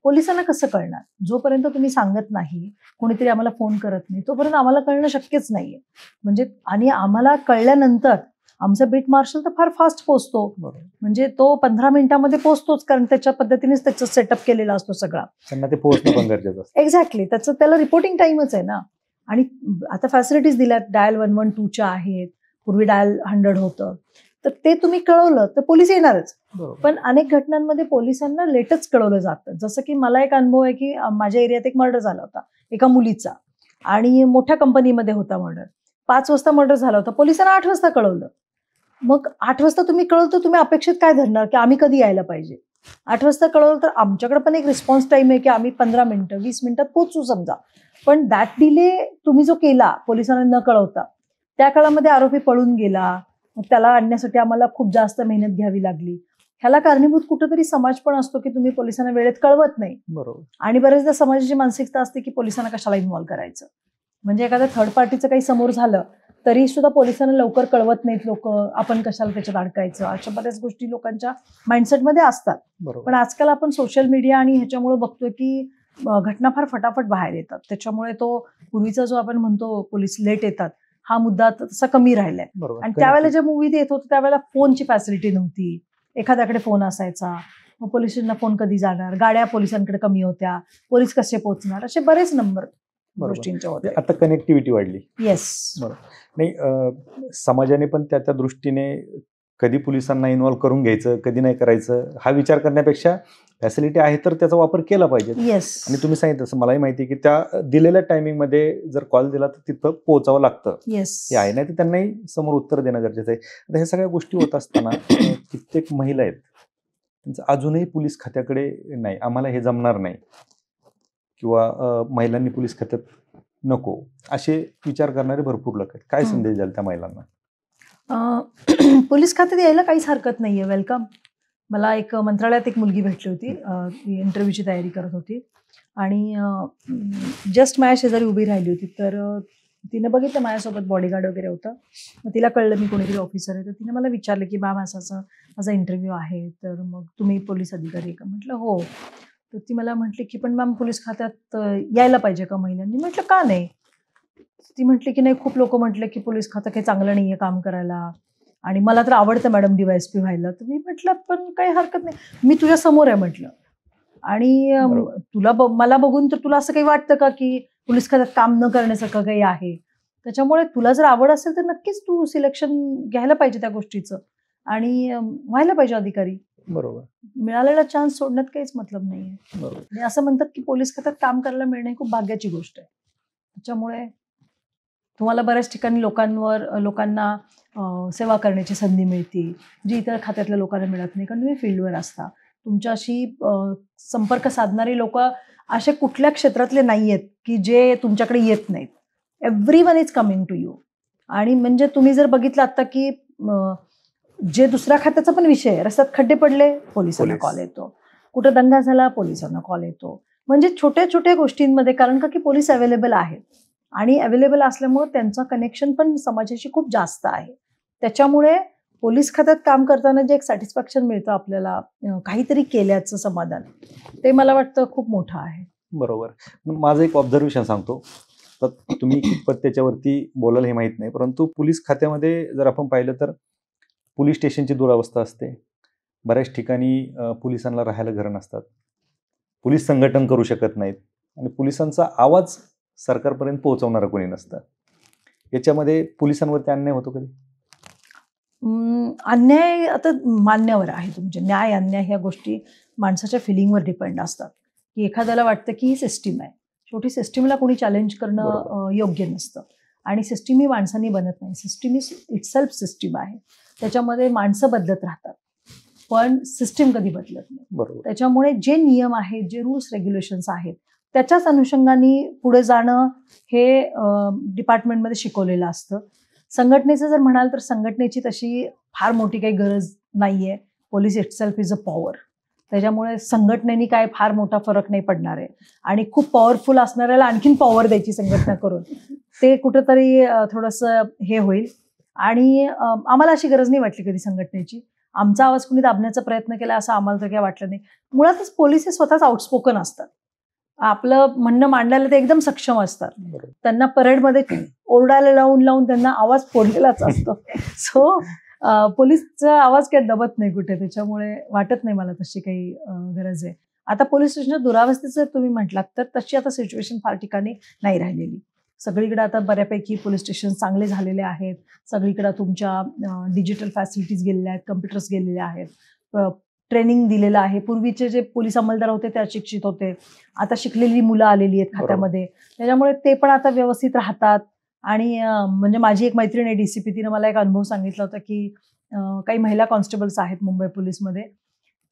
पोलिसांना कसं कळणार? जोपर्यंत तुम्ही सांगत नाही, कोणीतरी आम्हाला फोन करत नाही, तोपर्यंत आम्हाला कळणं शक्यच नाहीये. म्हणजे आणि आम्हाला कळल्यानंतर आमचा बीट मार्शल तर फार फास्ट पोहोचतो. म्हणजे तो 15 मिनिटांमध्ये पोहोचतोच कारण त्याच्या पद्धतीनेच त्याचा सेटअप केलेला असतो सगळा. त्यांना ते पोहोचणं पण गरजेचं असतं. एक्झॅक्टली. त्याला रिपोर्टिंग टाइमच आहे ना. आणि आता फॅसिलिटीज दिल्यात, डायल 112च्या आहेत, पूर्वी डायल 100 होतं. तर ते तुम्ही कळवलं तर पोलीस येणारच. पण अनेक घटनांमध्ये पोलिसांना लेटच कळवलं जातं. जसं की मला एक अनुभव आहे की माझ्या एरियात एक मर्डर झाला होता एका मुलीचा आणि मोठ्या कंपनीमध्ये होता मर्डर. 5 वाजता मर्डर झाला होता, पोलिसांना 8 वाजता कळवलं. मग 8 वाजता तुम्ही कळवलं तर तुम्ही अपेक्षित काय धरणार की आम्ही कधी यायला पाहिजे? 8 वाजता कळवलं तर आमच्याकडे पण एक रिस्पॉन्स टाइम आहे की आम्ही 15 मिनिटं 20 मिनिटात पोहोचू समजा. पण दॅट डिले तुम्ही जो केला पोलिसांना न कळवता, त्या काळामध्ये आरोपी पळून गेला, मग त्याला आणण्यासाठी आम्हाला खूप जास्त मेहनत घ्यावी लागली. ह्याला कारणीभूत कुठेतरी समाज पण असतो की तुम्ही पोलिसांना वेळेत कळवत नाही. बरोबर. आणि बरेचदा समाजाची मानसिकता असते की पोलिसांना कशाला इन्व्हॉल्व करायचं. म्हणजे एखाद्या थर्ड पार्टीचं काही समोर झालं तरी सुद्धा पोलिसांना लवकर कळवत नाहीत लोक, आपण कशाला त्याच्यात अडकायचं, अशा बऱ्याच गोष्टी लोकांच्या माइंडसेटमध्ये असतात. पण आजकाल आपण सोशल मीडिया आणि ह्याच्यामुळे बघतोय की घटना फार फटाफट बाहेर येतात. त्याच्यामुळे तो पूर्वीचा जो आपण म्हणतो पोलीस लेट येतात हा मुद्दा तसा कमी राहिलाय. आणि त्यावेळेला ज्या मूवीत येत होतं त्यावेळेला फोनची फॅसिलिटी नव्हती, एखाद्याकडे फोन असायचा, मग पोलिसांना फोन कधी जाणार, गाड्या पोलिसांकडे कमी होत्या, पोलीस कसे पोहोचणार, असे बरेच नंबर गोष्टींच्या होत्या. आता कनेक्टिव्हिटी वाढली. येस. बरोबर. नाही, समाजाने पण त्या दृष्टीने कधी पोलिसांना इन्व्हॉल्व करून घ्यायचं, कधी नाही करायचं हा विचार करण्यापेक्षा फॅसिलिटी आहे तर त्याचा वापर केला पाहिजे. येस. आणि तुम्ही सांगितलं तसं मलाही माहिती आहे की त्या दिलेल्या टायमिंगमध्ये जर कॉल दिला तर तिथं पोहोचावं लागतं. येस. हे आहे, नाही तर त्यांनाही समोर उत्तर देणं गरजेचं आहे. आता ह्या सगळ्या गोष्टी होत असताना कित्येक महिला आहेत त्यांचं अजूनही पोलीस खात्याकडे नाही, आम्हाला हे जमणार नाही किंवा महिलांनी पोलीस खात्यात नको असे विचार करणारे भरपूर लोक आहेत. काय संदेश द्याल त्या महिलांना? पोलीस खात्यात यायला काहीच हरकत नाहीये. वेलकम. मला एक मंत्रालयात एक मुलगी भेटली होती, इंटरव्ह्यूची तयारी करत होती आणि जस्ट माझ्या शेजारी उभी राहिली होती. तर तिनं बघितलं माझ्यासोबत बॉडीगार्ड वगैरे होतं. मग तिला कळलं मी कोणीतरी ऑफिसर आहे. तर तिने मला विचारलं की मॅम असं असं माझा इंटरव्ह्यू आहे, तर मग तुम्ही पोलीस अधिकारी आहे का? म्हटलं हो. तर ती मला म्हटली की पण मॅम पोलीस खात्यात यायला पाहिजे का महिलांनी? म्हटलं का नाही? ती म्हटली की नाही, खूप लोक म्हटले की पोलीस खातं काही चांगलं नाहीये काम करायला आणि मला तर आवडतं मॅडम DYSP व्हायला. तर मी म्हटलं पण काही हरकत नाही, मी तुझ्या समोर आहे म्हटलं. आणि बरोबर. तुला मला बघून तर तुला असं काही वाटतं का की पोलीस खात्यात काम न करण्यासारखं काही आहे? त्याच्यामुळे तुला जर आवड असेल तर नक्कीच तू सिलेक्शन घ्यायला पाहिजे त्या गोष्टीचं आणि व्हायला पाहिजे अधिकारी. बरोबर. मिळालेला चान्स सोडण्यात काहीच मतलब नाहीये. बरोबर. आणि असं म्हणतात की पोलीस खात्यात काम करायला मिळणं ही खूप भाग्याची गोष्ट आहे. त्याच्यामुळे तुम्हाला बऱ्याच ठिकाणी लोकांना सेवा करण्याची संधी मिळते, जी इतर खात्यातल्या लोकांना मिळत नाही, कारण तुम्ही फील्डवर असता. तुमच्याशी संपर्क साधणारी लोक असे कुठल्या क्षेत्रातले नाही आहेत की जे तुमच्याकडे येत नाहीत. Everyone is coming to you. आणि म्हणजे तुम्ही जर बघितलं आता की जे दुसऱ्या खात्याचा पण विषय आहे, रस्त्यात खड्डे पडले पोलिसांना कॉल येतो, कुठं दंगा झाला पोलिसांना कॉल येतो. म्हणजे छोट्या छोट्या गोष्टींमध्ये, कारण का की पोलीस अवेलेबल आहेत आणि अवेलेबल असल्यामुळे त्यांचं कनेक्शन पण समाजाशी खूप जास्त आहे. त्याच्यामुळे पोलीस खात्यात काम करताना जे एक सॅटिस्फॅक्शन मिळतं आपल्याला, काहीतरी केल्याचं समाधान, ते मला वाटतं खूप मोठं आहे. बरोबर. माझं एक ऑब्झर्वेशन सांगतो. तर तुम्ही कितपत त्याच्यावरती बोलाल हे माहीत नाही, परंतु पोलीस खात्यामध्ये जर आपण पाहिलं तर पोलीस स्टेशनची दुरावस्था असते. बऱ्याच ठिकाणी पोलिसांना राहायला घरं नसतात. पोलीस संघटन करू शकत नाहीत आणि पोलिसांचा आवाज सरकारपर्यंत पोहोचवणारं कोणी नसतं. याच्यामध्ये पोलिसांवरती अन्याय होतो कधी? अन्याय आता मान्यावर आहे तुमचे. न्याय, अन्याय ह्या गोष्टी माणसाच्या फिलिंगवर डिपेंड असतात, की एखाद्याला वाटतं की ही सिस्टीम आहे. शेवटी सिस्टीमला कोणी चॅलेंज करणं योग्य नसतं आणि सिस्टीम ही माणसांनी बनत नाही. सिस्टीम ही इटसेल्फ सिस्टीम आहे. त्याच्यामध्ये माणसं बदलत राहतात, पण सिस्टीम कधी बदलत नाही. बरोबर. त्याच्यामुळे जे नियम आहेत, जे रूल्स रेग्युलेशन्स आहेत, त्याच्याच अनुषंगाने पुढे जाणं हे डिपार्टमेंटमध्ये शिकवलेलं असतं. संघटनेचं जर म्हणाल तर संघटनेची तशी फार मोठी काही गरज नाहीये. Police itself is a power. त्याच्यामुळे संघटनेने काय फार मोठा फरक नाही पडणार आहे आणि खूप पॉवरफुल असणाऱ्याला आणखीन पॉवर द्यायची संघटना करून, ते कुठंतरी थोडंसं हे होईल. आणि आम्हाला अशी गरज नाही वाटली कधी संघटनेची. आमचा आवाज कुणी दाबण्याचा प्रयत्न केला असं आम्हाला तर काही वाटलं नाही. मुळातच पोलीस हे स्वतःच आउटस्पोकन असतात. आपलं म्हणणं मांडायला ते एकदम सक्षम असतात. त्यांना परेडमध्ये ओरडायला लावून त्यांना आवाज फोडलेलाच असतो. सो पोलीसचा आवाज काही दबत नाही कुठे. त्याच्यामुळे वाटत नाही मला तशी काही गरज आहे. आता पोलीस स्टेशनच्या दुरावस्थेचं तुम्ही म्हटलात तर तशी आता सिच्युएशन फार ठिकाणी नाही राहिलेली. सगळीकडे आता बऱ्यापैकी पोलीस स्टेशन चांगले झालेले आहेत. सगळीकडे तुमच्या डिजिटल फॅसिलिटीज गेलेल्या आहेत, कम्प्युटर्स गेलेले आहेत, ट्रेनिंग दिलेलं आहे. पूर्वीचे जे पोलीस अंमलदार होते ते अशिक्षित होते, आता शिकलेली मुलं आलेली आहेत खात्यामध्ये. त्याच्यामुळे ते पण आता व्यवस्थित राहतात. आणि म्हणजे माझी एक मैत्रीण आहे DCP, तिनं मला एक अनुभव सांगितला होता की काही महिला कॉन्स्टेबल्स आहेत मुंबई पोलीसमध्ये,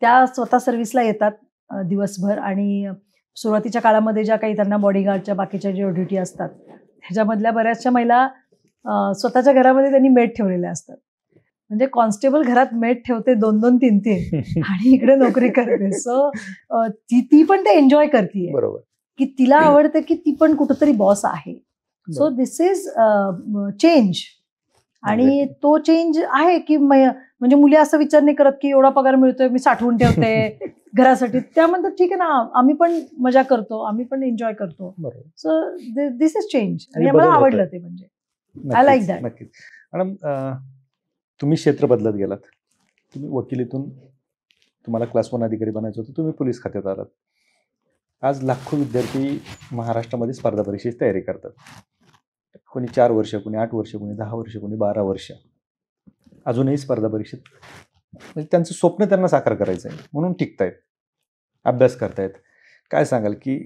त्या स्वतः सर्व्हिसला येतात दिवसभर आणि सुरुवातीच्या काळामध्ये ज्या काही त्यांना बॉडीगार्डच्या बाकीच्या ज्या ड्युटी असतात ह्याच्यामधल्या बऱ्याचशा महिला स्वतःच्या घरामध्ये त्यांनी मेड ठेवलेल्या असतात. म्हणजे कॉन्स्टेबल घरात मेड ठेवते 2-2, 3-3 आणि इकडे नोकरी करते. सो ती पण ते एन्जॉय करते, बरोबर, की तिला आवडतं की ती पण कुठंतरी बॉस आहे. So this is change. आणि तो चेंज आहे की म्हणजे मुली असं विचार नाही करत की एवढा पगार मिळतोय मी साठवून ठेवते घरासाठी. त्या म्हणतात ठीक आहे ना, आम्ही पण मजा करतो, आम्ही पण एन्जॉय करतो. सो दिस इज चेंज आणि मला आवडलं ते. म्हणजे आय लाईक दॅट. नक्कीच मॅडम, तुम्ही क्षेत्र बदलत गेलात. तुम्ही वकिलीतून तुम्हाला क्लास 1 अधिकारी बनायचं होतं, तुम्ही पोलीस खात्यात आलात. आज लाखो विद्यार्थी महाराष्ट्रामध्ये स्पर्धा परीक्षेची तयारी करतात. कोणी 4 वर्ष, कोणी 8 वर्ष, कोणी 10 वर्ष, कोणी 12 वर्ष अजूनही स्पर्धा परीक्षेत, म्हणजे त्यांचं स्वप्न त्यांना साकार करायचं आहे म्हणून टिकतायत, अभ्यास करतायत. काय सांगाल की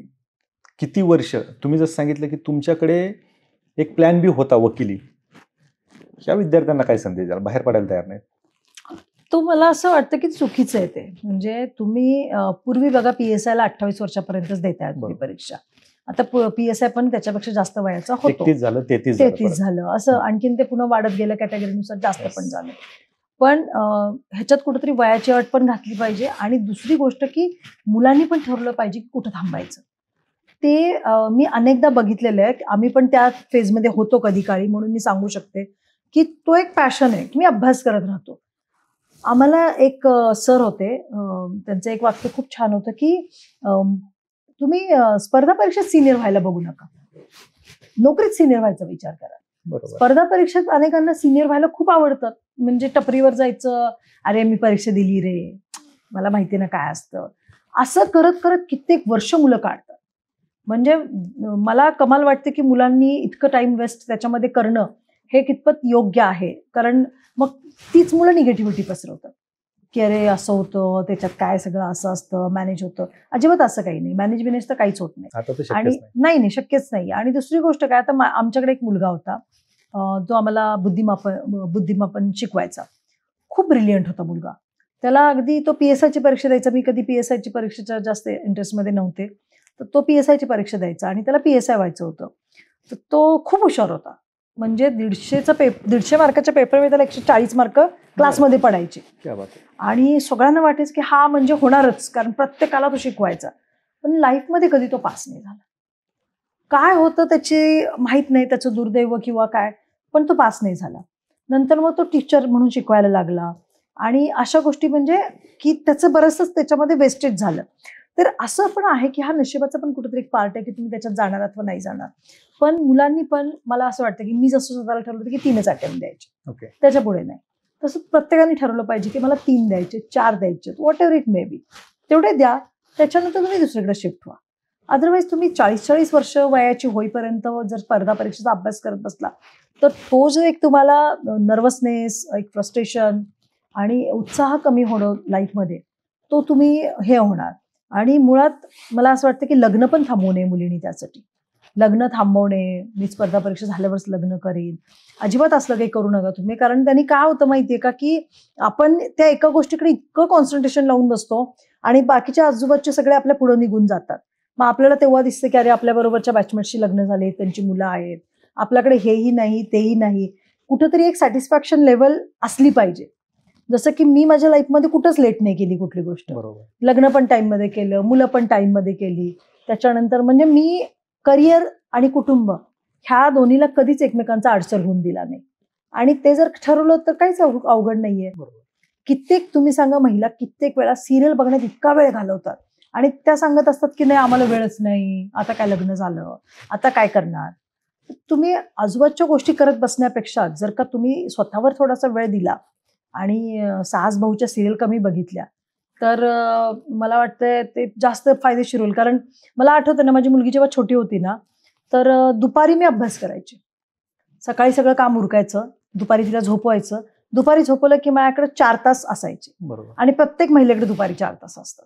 किती वर्ष, तुम्ही जसं सांगितलं की तुमच्याकडे एक प्लॅन बी होता वकिली, या विद्यार्थ्यांना काय संदेश द्याल, बाहेर पडायला तयार नाहीत? तो मला असं वाटतं की चुकीचं आहे ते. म्हणजे तुम्ही पूर्वी बघा PSIला 28 वर्षापर्यंतच देता येत परीक्षा. आता PSI पण त्याच्यापेक्षा जास्त वयाचा होतो. 31 झालं, 33 झालं, असं आणखीन ते पुन्हा वाढत गेलं, कॅटेगरीनुसार जास्त पण झालं. पण ह्याच्यात कुठेतरी वयाची अट पण घातली पाहिजे. आणि दुसरी गोष्ट की मुलांनी पण ठरवलं पाहिजे की कुठं थांबायचं. ते मी अनेकदा बघितलेलं आहे. आम्ही पण त्या फेजमध्ये होतो कधी काळी, म्हणून मी सांगू शकते की तो एक पॅशन आहे की मी अभ्यास करत राहतो. आम्हाला एक सर होते, त्यांचं एक वाक्य खूप छान होतं की तुम्ही स्पर्धा परीक्षेत सिनियर व्हायला बघू नका, नोकरीत सिनियर व्हायचा विचार करा. बरोबर. स्पर्धा परीक्षेत अनेकांना सिनियर व्हायला खूप आवडतं, म्हणजे टपरीवर जायचं, अरे मी परीक्षा दिली रे, मला माहिती ना काय असतं, असं करत करत कित्येक वर्ष मुलं काढतात. म्हणजे मला कमाल वाटते की मुलांनी इतकं टाइम वेस्ट त्याच्यामध्ये करणं हे कितपत योग्य आहे. कारण मग तीच मुलं निगेटिव्हिटी पसरवतात की अरे असं होतं, त्याच्यात काय सगळं असं असतं, मॅनेज होतं. अजिबात असं काही नाही, मॅनेज तर काहीच होत नाही. आता तर शक्यच आणि नाही शक्यच नाही. आणि दुसरी गोष्ट काय, आता आमच्याकडे एक मुलगा होता, जो आम्हाला बुद्धिमापन शिकवायचा. खूप ब्रिलियंट होता मुलगा. त्याला अगदी तो PSIची परीक्षा द्यायचा. मी कधी PSIची परीक्षेच्या जास्त इंटरेस्टमध्ये नव्हते, तर तो PSIची परीक्षा द्यायचा आणि त्याला PSI व्हायचं होतं. तर तो खूप हुशार होता. म्हणजे 150 मार्काच्या पेपरमध्ये त्याला 140 मार्क क्लासमध्ये पडायचे. क्या बात आहे. आणि सगळ्यांना वाटायचं की हा म्हणजे होणारच, कारण प्रत्येकाला तो शिकवायचा. पण लाईफमध्ये कधी तो पास नाही झाला. काय होतं त्याची माहीत नाही, त्याचं दुर्दैव किंवा काय, पण तो पास नाही झाला. नंतर मग तो टीचर म्हणून शिकवायला लागला आणि अशा गोष्टी, म्हणजे की त्याचं बरंचसंच त्याच्यामध्ये वेस्टेज झालं. तर असं पण आहे की हा नशिबाचा पण कुठेतरी एक पार्ट आहे की तुम्ही त्याच्यात जाणार अथवा नाही जाणार. पण मुलांनी पण, मला असं वाटतं की मी जसं स्वतःला ठरवलं होतं की 3च अटेम्प्ट द्यायचे, ओके. त्याच्या पुढे नाही. तसं प्रत्येकाने ठरवलं पाहिजे की मला 3 द्यायचे, 4 द्यायचे, what ever it may be, तेवढे द्या. त्याच्यानंतर तुम्ही दुसरीकडे शिफ्ट व्हा. अदरवाईज तुम्ही 40-40 वर्ष वयाची होईपर्यंत जर स्पर्धा परीक्षेचा अभ्यास करत बसला, तर तो जो एक तुम्हाला नर्वसनेस, एक फ्रस्ट्रेशन आणि उत्साह कमी होणं लाईफमध्ये, तो तुम्ही हे होणार. आणि मुळात मला असं वाटतं की लग्न पण थांबवू नये मुलींनी. त्यासाठी लग्न थांबवणे, मी स्पर्धा परीक्षा झाल्यावरच लग्न करेन, अजिबात असलं काही करू नका तुम्ही. कारण त्यांनी काय होतं माहितीये का, की आपण त्या एका गोष्टीकडे इतकं कॉन्सन्ट्रेशन लावून बसतो आणि बाकीच्या आजूबाजूचे सगळे आपल्या पुढे निघून जातात. मग आपल्याला तेव्हा दिसतं की अरे आपल्या बरोबरच्या बॅचमेटशी लग्न झाले, त्यांची मुलं आहेत, आपल्याकडे हेही नाही तेही नाही. कुठेतरी एक सॅटिस्फॅक्शन लेवल असली पाहिजे. जसं की मी माझ्या लाईफमध्ये कुठंच लेट नाही केली कुठली गोष्ट. बरोबर. लग्न पण टाइममध्ये केलं, मुलं पण टाइममध्ये केली. त्याच्यानंतर म्हणजे मी करिअर आणि कुटुंब ह्या दोन्हीला कधीच एकमेकांचा अडसर होऊन दिला नाही. आणि ते जर ठरवलं तर काहीच अवघड नाहीये. कित्येक, तुम्ही सांगा, महिला कित्येक वेळा सिरियल बघण्यात इतका वेळ घालवतात आणि त्या सांगत असतात की नाही आम्हाला वेळच नाही, आता काय लग्न झालं, आता काय करणार. तुम्ही आजूबाजूच्या गोष्टी करत बसण्यापेक्षा जर का तुम्ही स्वतःवर थोडासा वेळ दिला आणि सास भाऊच्या सिरियल कमी बघितल्या, तर मला वाटतं ते जास्त फायदेशीर होईल. कारण मला आठवतं ना, माझी मुलगी जेव्हा छोटी होती ना, तर दुपारी मी अभ्यास करायचे. सकाळी सगळं काम उरकायचं, दुपारी तिला झोपवायचं. दुपारी झोपवलं की माझ्याकडे 4 तास असायचे. बरोबर. आणि प्रत्येक महिलेकडे दुपारी 4 तास असतात.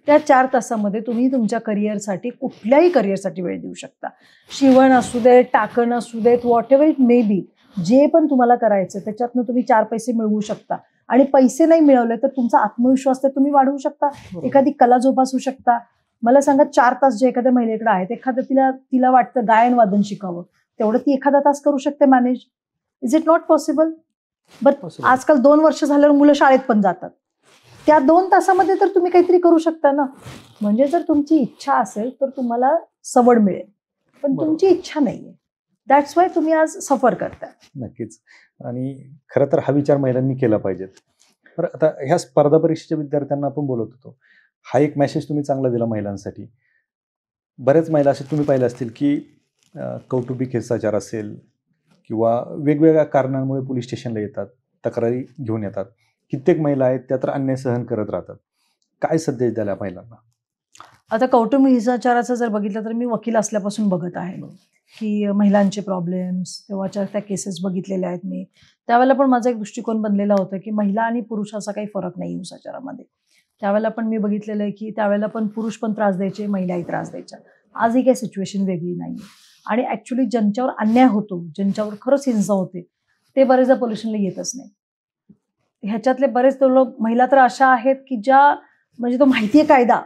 त्या 4 तासामध्ये तुम्ही तुमच्या करिअरसाठी, कुठल्याही करिअरसाठी वेळ देऊ शकता. शिवण असू देत, टाकण असू देत, what ever it may be, जे पण तुम्हाला करायचं त्याच्यातनं तुम्ही 4 पैसे मिळवू शकता. आणि पैसे नाही मिळवले तर तुमचा आत्मविश्वास तर तुम्ही वाढवू शकता, एखादी कला जोपासू शकता. मला सांगा, 4 तास जे एखाद्या महिलेकडे आहेत, एखाद्या तिला वाटतं गायन वादन शिकावं, तेवढं ती एखादा तास करू शकते manage. Is it not possible? But आजकाल 2 वर्ष झाल्यावर मुलं शाळेत पण जातात. त्या 2 तासामध्ये तर तुम्ही काहीतरी करू शकता ना. म्हणजे जर तुमची इच्छा असेल तर तुम्हाला सवड मिळेल, पण तुमची इच्छा नाहीये, दॅट्स वाय तुम्ही आज सफर करताय. नक्कीच. आणि खरं तर हा विचार महिलांनी केला पाहिजे. तर आता ह्या स्पर्धा परीक्षेच्या विद्यार्थ्यांना आपण बोलत होतो, हा एक मेसेज तुम्ही चांगला दिला महिलांसाठी. बऱ्याच महिला असे तुम्ही पाहिले असतील की कौटुंबिक हिंसाचार असेल किंवा वेगवेगळ्या कारणांमुळे पोलीस स्टेशनला येतात, तक्रारी घेऊन येतात. कित्येक महिला आहेत त्या तर अन्याय सहन करत राहतात. काय संदेश द्याल महिलांना? आता कौटुंबिक हिंसाचाराचं जर बघितलं तर मी वकील असल्यापासून बघत आहे की महिलांचे प्रॉब्लेम्स, तेव्हाच्या त्या केसेस बघितलेल्या आहेत मी. त्यावेळेला पण माझा एक दृष्टिकोन बनलेला होता की महिला आणि पुरुष असा काही फरक नाही हिंसाचारामध्ये. त्यावेळेला पण मी बघितलेलं आहे की त्यावेळेला पण पुरुष पण त्रास द्यायचे, महिलाही त्रास द्यायच्या. आजही काही सिच्युएशन वेगळी नाही. आणि ॲक्च्युली ज्यांच्यावर अन्याय होतो, ज्यांच्यावर खरंच हिंसा होते, ते बरेचदा पोलीस स्टेशनला येतच नाही. ह्याच्यातले बरेच लोक, महिला तर अशा आहेत की ज्या, म्हणजे तो माहिती आहे कायदा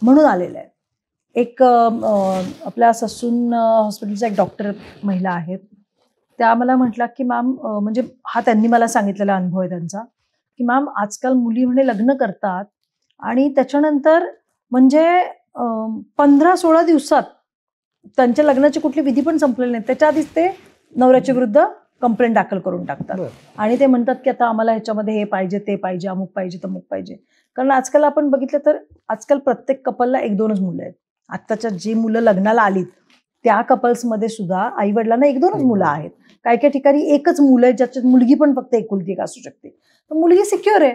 म्हणून आलेला आहे. एक आपल्या ससून हॉस्पिटलचा एक डॉक्टर महिला आहेत, त्या मला म्हटल्या की मॅम, म्हणजे हा त्यांनी मला सांगितलेला अनुभव आहे त्यांचा, की मॅम आजकाल मुली म्हणे लग्न करतात आणि त्याच्यानंतर म्हणजे 15-16 दिवसात त्यांच्या लग्नाची कुठली विधी पण संपलेली नाही, त्याच्या आधीच ते नवऱ्याच्या विरुद्ध कंप्लेंट दाखल करून टाकतात आणि ते म्हणतात की आता आम्हाला ह्याच्यामध्ये हे पाहिजे, ते पाहिजे, अमुक पाहिजे, तमुक पाहिजे. कारण आजकाल आपण बघितलं तर आजकाल प्रत्येक कपलला 1-2च मुलं आहेत. आत्ताच्या जी मुलं लग्नाला आलीत त्या कपल्समध्ये सुद्धा आई वडिलांना 1-2च मुलं आहेत. काही काही ठिकाणी एकच मुलं आहे, ज्याच्यात मुलगी पण फक्त एकुलती एक असू शकते. तर मुलगी सिक्युअर आहे,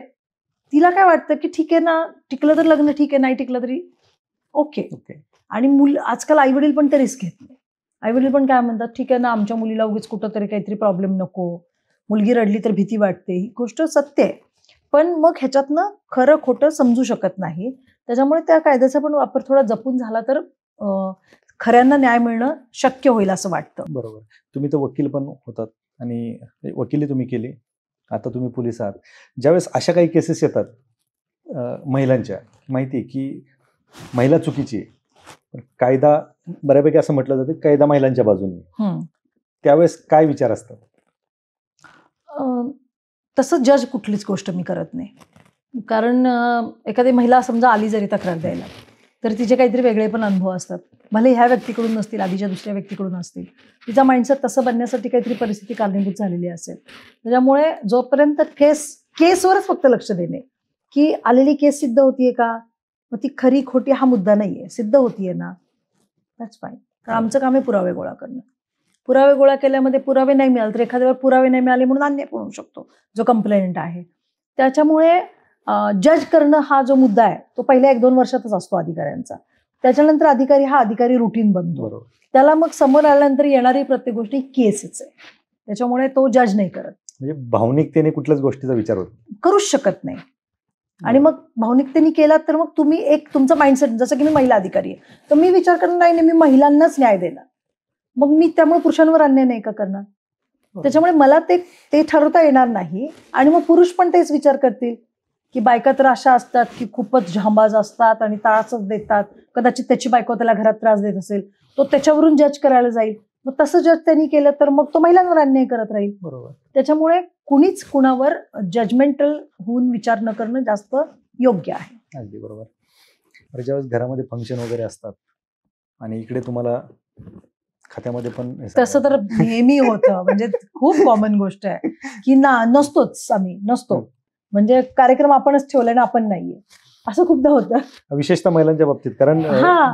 तिला काय वाटतं की ठीक आहे ना, टिकलं तर लग्न ठीक आहे, नाही टिकलं तरी ओके. आणि आजकाल आई वडील पण ते रिस्क घेत नाही. आई वडील पण काय म्हणतात, ठीक आहे ना, आमच्या मुलीला उगीच कुठंतरी काहीतरी प्रॉब्लेम नको, मुलगी रडली तर भीती वाटते. ही गोष्ट सत्य आहे, पण मग ह्याच्यातनं खरं खोटं समजू शकत नाही. त्याच्यामुळे त्या कायद्याचा पण वापर थोडा जपून झाला तर खऱ्यांना न्याय मिळणं शक्य होईल असं वाटतं. बरोबर. तुम्ही तर वकील पण होतात आणि वकिली तुम्ही केली, आता तुम्ही पोलीस आहात. ज्यावेळेस अशा काही केसेस येतात महिलांच्या, माहिती आहे की महिला चुकीची आहे, पण कायदा बऱ्यापैकी असं म्हटलं जातं कायदा महिलांच्या बाजूने, त्यावेळेस काय विचार असतात? तसं जज कुठलीच गोष्ट मी करत नाही. कारण एखादी महिला समजा आली जरी तक्रार द्यायला, तर तिचे काहीतरी वेगळे पण अनुभव असतात. भले ह्या व्यक्तीकडून नसतील, आधीच्या दुसऱ्या व्यक्तीकडून असतील. तिचा माइंडसेट तसं बनण्यासाठी काहीतरी परिस्थिती कारणीभूत झालेली असेल. त्याच्यामुळे जोपर्यंत केसवरच फक्त लक्ष देणे, की आलेली केस सिद्ध होतीये का, मग ती खरी खोटी हा मुद्दा नाहीये, सिद्ध होतीये ना, दॅट्स फाईन. कारण आमचं काम आहे पुरावे गोळा करणं. पुरावे गोळा केल्यामध्ये पुरावे नाही मिळाले तर एखाद्यावर पुरावे नाही मिळाले म्हणून अन्याय पण होऊ शकतो जो कंप्लेंट आहे. त्याच्यामुळे जज करणं हा जो मुद्दा आहे तो पहिल्या 1-2 वर्षातच असतो अधिकाऱ्यांचा. त्याच्यानंतर अधिकारी रुटीन बनतो. त्याला मग समोर आल्यानंतर येणारी प्रत्येक गोष्ट केसच आहे. त्याच्यामुळे तो जज नाही करत. म्हणजे भावनिकतेने कुठल्याच गोष्टीचा विचार करूच शकत नाही. आणि मग भावनिकतेने केलात तर मग तुम्ही एक तुमचं माइंडसेट, जसं की मी महिला अधिकारी आहे तर मी विचार करणार नाही, मी महिलांनाच न्याय देणार, मग मी त्यामुळे पुरुषांवर अन्याय नाही का करणार. त्याच्यामुळे मला ते ठरवता येणार नाही. आणि मग पुरुष पण तेच विचार करतील की बायका तर अशा असतात की खूपच झांबाज असतात आणि त्रासच देतात, कदाचित त्याची बायको त्याला घरात त्रास देत असेल, तो त्याच्यावरून जज करायला जाईल, मग तसं जज त्यांनी केलं तर मग तो महिलांवर अन्याय करत राहील. बरोबर. त्याच्यामुळे कुणीच कुणावर जजमेंटल होऊन विचार न करणं जास्त योग्य आहे. अगदी बरोबर. ज्यावेळेस घरामध्ये फंक्शन वगैरे असतात आणि इकडे तुम्हाला खात्यामध्ये पण तसं तर नेहमी होतं, म्हणजे खूप कॉमन गोष्ट आहे की नसतोच, आम्ही नसतो, म्हणजे कार्यक्रम आपणच ठेवलाय ना, आपण नाहीये, असं खूपदा होतं, विशेषतः महिलांच्या बाबतीत. कारण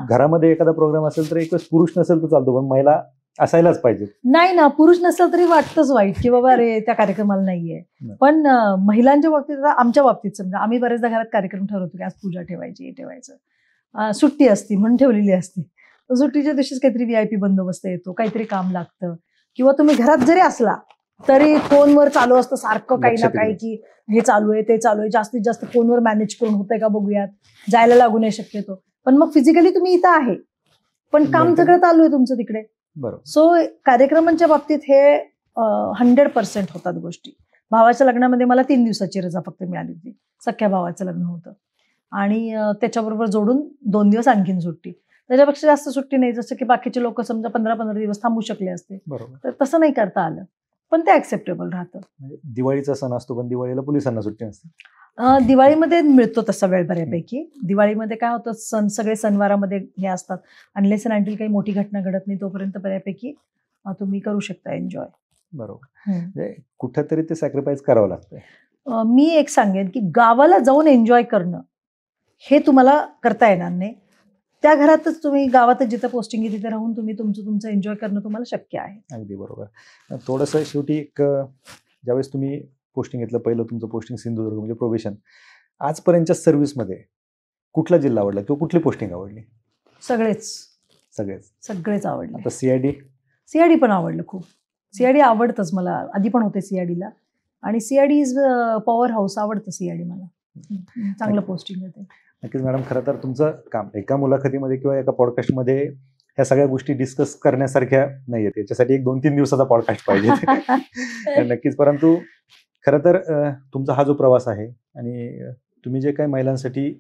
घरामध्ये एखादा प्रोग्राम असेल तर एक वेळेस पुरुष नसेल तर चालतो, पण महिला असायलाच पाहिजे. नाही ना, पुरुष नसेल तरी वाटतंच वाईट की बाबा अरे त्या कार्यक्रमाला नाहीये. पण महिलांच्या बाबतीत, आमच्या बाबतीत समजा आम्ही बरेचदा घरात कार्यक्रम ठरवतो की आज पूजा ठेवायची, हे ठेवायचं, सुट्टी असती म्हणून ठेवलेली असती. सुट्टीच्या दिवशीच काहीतरी VIP बंदोबस्त येतो, काहीतरी काम लागतं, किंवा तुम्ही घरात जरी असला तरी फोनवर चालू असतं सारखं काही ना काही की हे चालू आहे, ते चालू आहे, जास्तीत जास्त फोनवर मॅनेज करून होतंय का बघूयात, जायला लागू नये शक्यतो. पण मग फिजिकली तुम्ही इथं आहे, पण काम सगळं चालू आहे तुमचं तिकडे. सो कार्यक्रमांच्या बाबतीत हे 100% होतात गोष्टी. भावाच्या लग्नामध्ये मला 3 दिवसाची रजा फक्त मिळाली होती, सख्या भावाचं लग्न होतं, आणि त्याच्याबरोबर जोडून 2 दिवस आणखीन सुट्टी. त्याच्यापेक्षा जास्त सुट्टी नाही, जसं की बाकीचे लोक समजा 15-15 दिवस थांबू शकले असते, तर तसं नाही करता आलं, पण ते ऍक्सेप्टेबल राहतं. दिवाळीचा सण असतो पण दिवाळीला पोलिसांना सुट्टी नसते. दिवाळीमध्ये मिळतो तसा वेळ बऱ्यापैकी. दिवाळीमध्ये काय होतं, सगळे सणवारामध्ये हे असतात, अनलेस अँड अंटिल काही मोठी घटना घडत नाही तोपर्यंत बऱ्यापैकी तुम्ही करू शकता एन्जॉय. बरोबर. कुठेतरी ते सॅक्रिफाईस करावं लागतं. मी एक सांगेन की गावाला जाऊन एन्जॉय करणं हे तुम्हाला करता येणार नाही. त्या घरातच तुम्ही गावातच जिथं पोस्टिंग आहे तिथे राहून तुम्ही तुमचं एन्जॉय करणं तुम्हाला शक्य आहे. अगदी बरोबर. थोडंसं शेवटी एक, ज्यावेळेस तुम्ही पोस्टिंग घेतलं, पहिलं तुमचं पोस्टिंग सिंधुदुर्ग म्हणजे प्रोबेशन, आजपर्यंतच्या सर्व्हिसमध्ये कुठला जिल्हा आवडला किंवा कुठली पोस्टिंग आवडली? सगळेच आवडले. आता CID पण आवडलं खूप. CID आवडतंच मला, आधी पण होते CIDला, आणि CID इज पॉवर हाऊस, आवडतं CID मला, चांगलं पोस्टिंग आहे ते. नक्कीच मॅडम, खरं तर तुमचं काम एका मुलाखतीमध्ये किंवा एका पॉडकास्टमध्ये ह्या सगळ्या गोष्टी डिस्कस करण्यासारख्या नाही आहेत, याच्यासाठी 1-2-3 दिवसाचा पॉडकास्ट पाहिजे. नक्कीच. परंतु खरं तर तुमचा हा जो प्रवास आहे आणि तुम्ही जे काही महिलांसाठी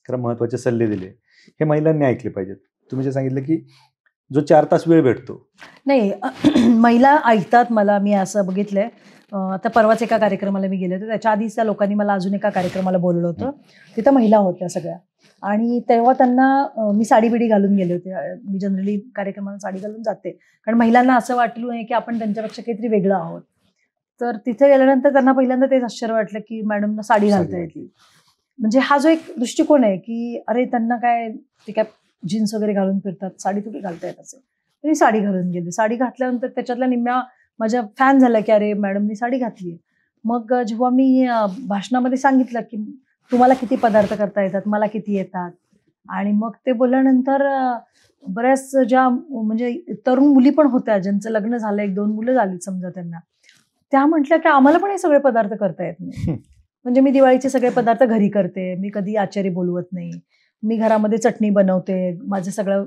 खरं महत्त्वाचे सल्ले दिले, हे महिलांनी ऐकले पाहिजेत. तुम्ही जे सांगितलं की जो 4 तास वेळ भेटतो, नाही, महिला ऐकतात. मला मी असं बघितलंय, आता परवाच एका कार्यक्रमाला मी गेले होते, त्याच्या आधीच त्या लोकांनी मला अजून एका कार्यक्रमाला बोलवलं होतं, तिथं महिला होत्या सगळ्या, आणि तेव्हा त्यांना मी साडी बिडी घालून गेले होते. मी जनरली कार्यक्रमाला साडी घालून जाते, कारण महिलांना असं वाटलं नाही की आपण त्यांच्यापेक्षा काहीतरी वेगळं आहोत. तर तिथे गेल्यानंतर त्यांना पहिल्यांदा तेच आश्चर्य वाटलं की मॅडमना साडी घालता येते. म्हणजे हा जो एक दृष्टिकोन आहे की अरे त्यांना काय, ते काय जीन्स वगैरे घालून फिरतात, साडी थोडी घालता येत असेल. तरी साडी घालून गेले. साडी घातल्यानंतर त्याच्यातल्या निम्म्या माझ्या फॅन झाल्या की अरे मॅडमनी साडी घातली. मग जेव्हा मी भाषणामध्ये सांगितलं की तुम्हाला किती पदार्थ करता येतात, मला किती येतात, आणि मग ते बोलल्यानंतर बऱ्याच ज्या म्हणजे तरुण मुली पण होत्या ज्यांचं लग्न झालं, 1-2 मुलं झाली समजा त्यांना, त्या म्हटल्या की आम्हाला पण हे सगळे पदार्थ करता येत नाही. म्हणजे मी दिवाळीचे सगळे पदार्थ घरी करते, मी कधी आचारी बोलवत नाही, मी घरामध्ये चटणी बनवते, माझं सगळं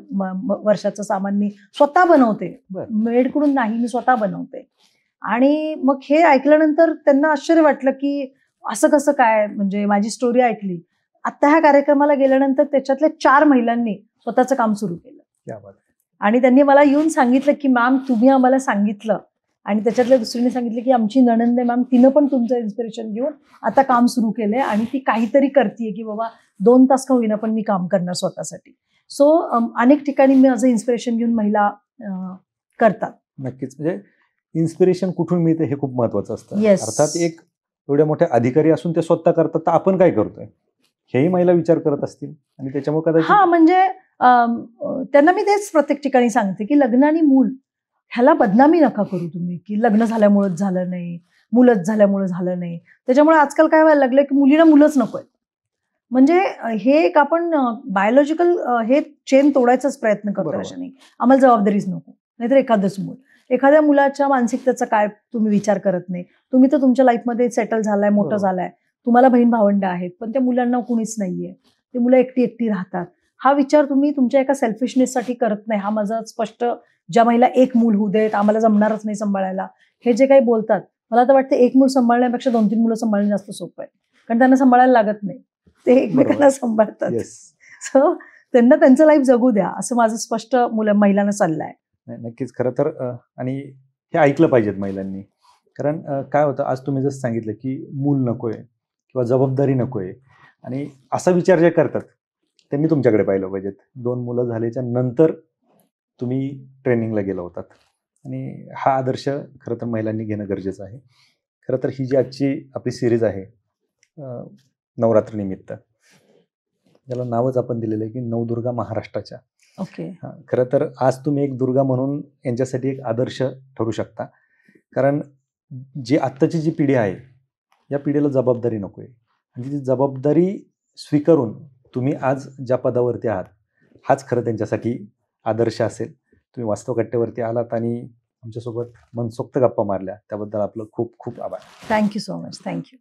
वर्षाचं सामान मी स्वतः बनवते, मेडकडून नाही, मी स्वतः बनवते. आणि मग हे ऐकल्यानंतर त्यांना आश्चर्य वाटलं की असं कसं काय, म्हणजे माझी स्टोरी ऐकली. आता ह्या कार्यक्रमाला गेल्यानंतर त्याच्यातल्या 4 महिलांनी स्वतःचं काम सुरू केलं. आणि त्यांनी मला येऊन सांगितलं की मॅम तुम्ही आम्हाला सांगितलं, आणि त्याच्यातल्या दुसरीने सांगितलं की आमची नणंद आहे मॅम, तिनं पण तुमचं इन्स्पिरेशन घेऊन आता काम सुरू केलंय आणि ती काहीतरी करतेय की बाबा 2 तास का होईना पण मी काम करणार स्वतःसाठी. सो अनेक ठिकाणी मी माझं इन्स्पिरेशन घेऊन महिला करतात. नक्कीच. म्हणजे इन्स्पिरेशन कुठून मिळते हे खूप महत्वाचं असतं. Yes. अर्थात एक एवढ्या मोठ्या अधिकारी असून ते स्वतः करतात, तर आपण काय करतोय हेही महिला विचार करत असतील, आणि त्याच्यामुळे कदाचित म्हणजे त्यांना मी तेच प्रत्येक ठिकाणी सांगते की लग्न आणि मूल ह्याला बदनामी नका करू तुम्ही, की लग्न झाल्यामुळेच झालं नाही, मुलंच झाल्यामुळे झालं नाही. त्याच्यामुळे आजकाल काय व्हायला लागलं की मुलीला मुलंच नकोय. म्हणजे हे एक आपण बायोलॉजिकल हे चेन तोडायचाच प्रयत्न करतो. अशा नाही, आम्हाला जबाबदारीच नको, नाहीतर एखादंच मूल. एखाद्या मुलाच्या मानसिकतेचा काय तुम्ही विचार करत नाही. तुम्ही तर तुमच्या लाईफमध्ये सेटल झालाय, मोठं झालाय, तुम्हाला बहीण भावंड आहेत, पण त्या मुलांना कुणीच नाहीये, ते मुलं एकटी एकटी राहतात. हा विचार तुम्ही तुमच्या एका सेल्फिशनेससाठी करत नाही. हा माझा स्पष्ट, ज्या महिला 1 मूल होऊ देत, आम्हाला जमणारच नाही सांभाळायला, हे जे काही बोलतात, मला तर वाटतं 1 मूल सांभाळण्यापेक्षा 2-3 मुलं सांभाळणं जास्त सोपं आहे, कारण त्यांना सांभाळायला लागत नाही, ते एकमेकांना सांभाळतात. सो त्यांना त्यांचं लाईफ जगू द्या, असं माझं स्पष्ट महिलांना सल्ला आहे. नक्कीच. खरं तर आणि हे ऐकलं पाहिजेत महिलांनी, कारण काय होतं, आज तुम्ही जसं सांगितलं की मूल नकोय किंवा जबाबदारी नकोय, आणि असा विचार जे करतात त्यांनी तुमच्याकडे पाहिलं पाहिजेत. 2 मुलं झाल्याच्या नंतर तुम्ही ट्रेनिंगला गेला होतात, आणि हा आदर्श खरं तर महिलांनी घेणं गरजेचं आहे. खरं तर ही जी आजची आपली सिरीज आहे नवरात्रनिमित्त, ज्याला नावच आपण दिलेलं आहे की नवदुर्गा महाराष्ट्राच्या. ओके. खरं तर आज तुम्ही एक दुर्गा म्हणून यांच्यासाठी एक आदर्श ठरू शकता, कारण जी आत्ताची जी पिढी आहे, या पिढीला जबाबदारी नको आहे, आणि ती जबाबदारी स्वीकारून तुम्ही आज ज्या पदावरती आहात, हाच खरं त्यांच्यासाठी आदर्श असेल. तुम्ही वास्तव कट्ट्यावरती आलात आणि आमच्यासोबत मनसोक्त गप्पा मारल्या, त्याबद्दल आपलं खूप खूप आभार. Thank you so much. थँक्यू.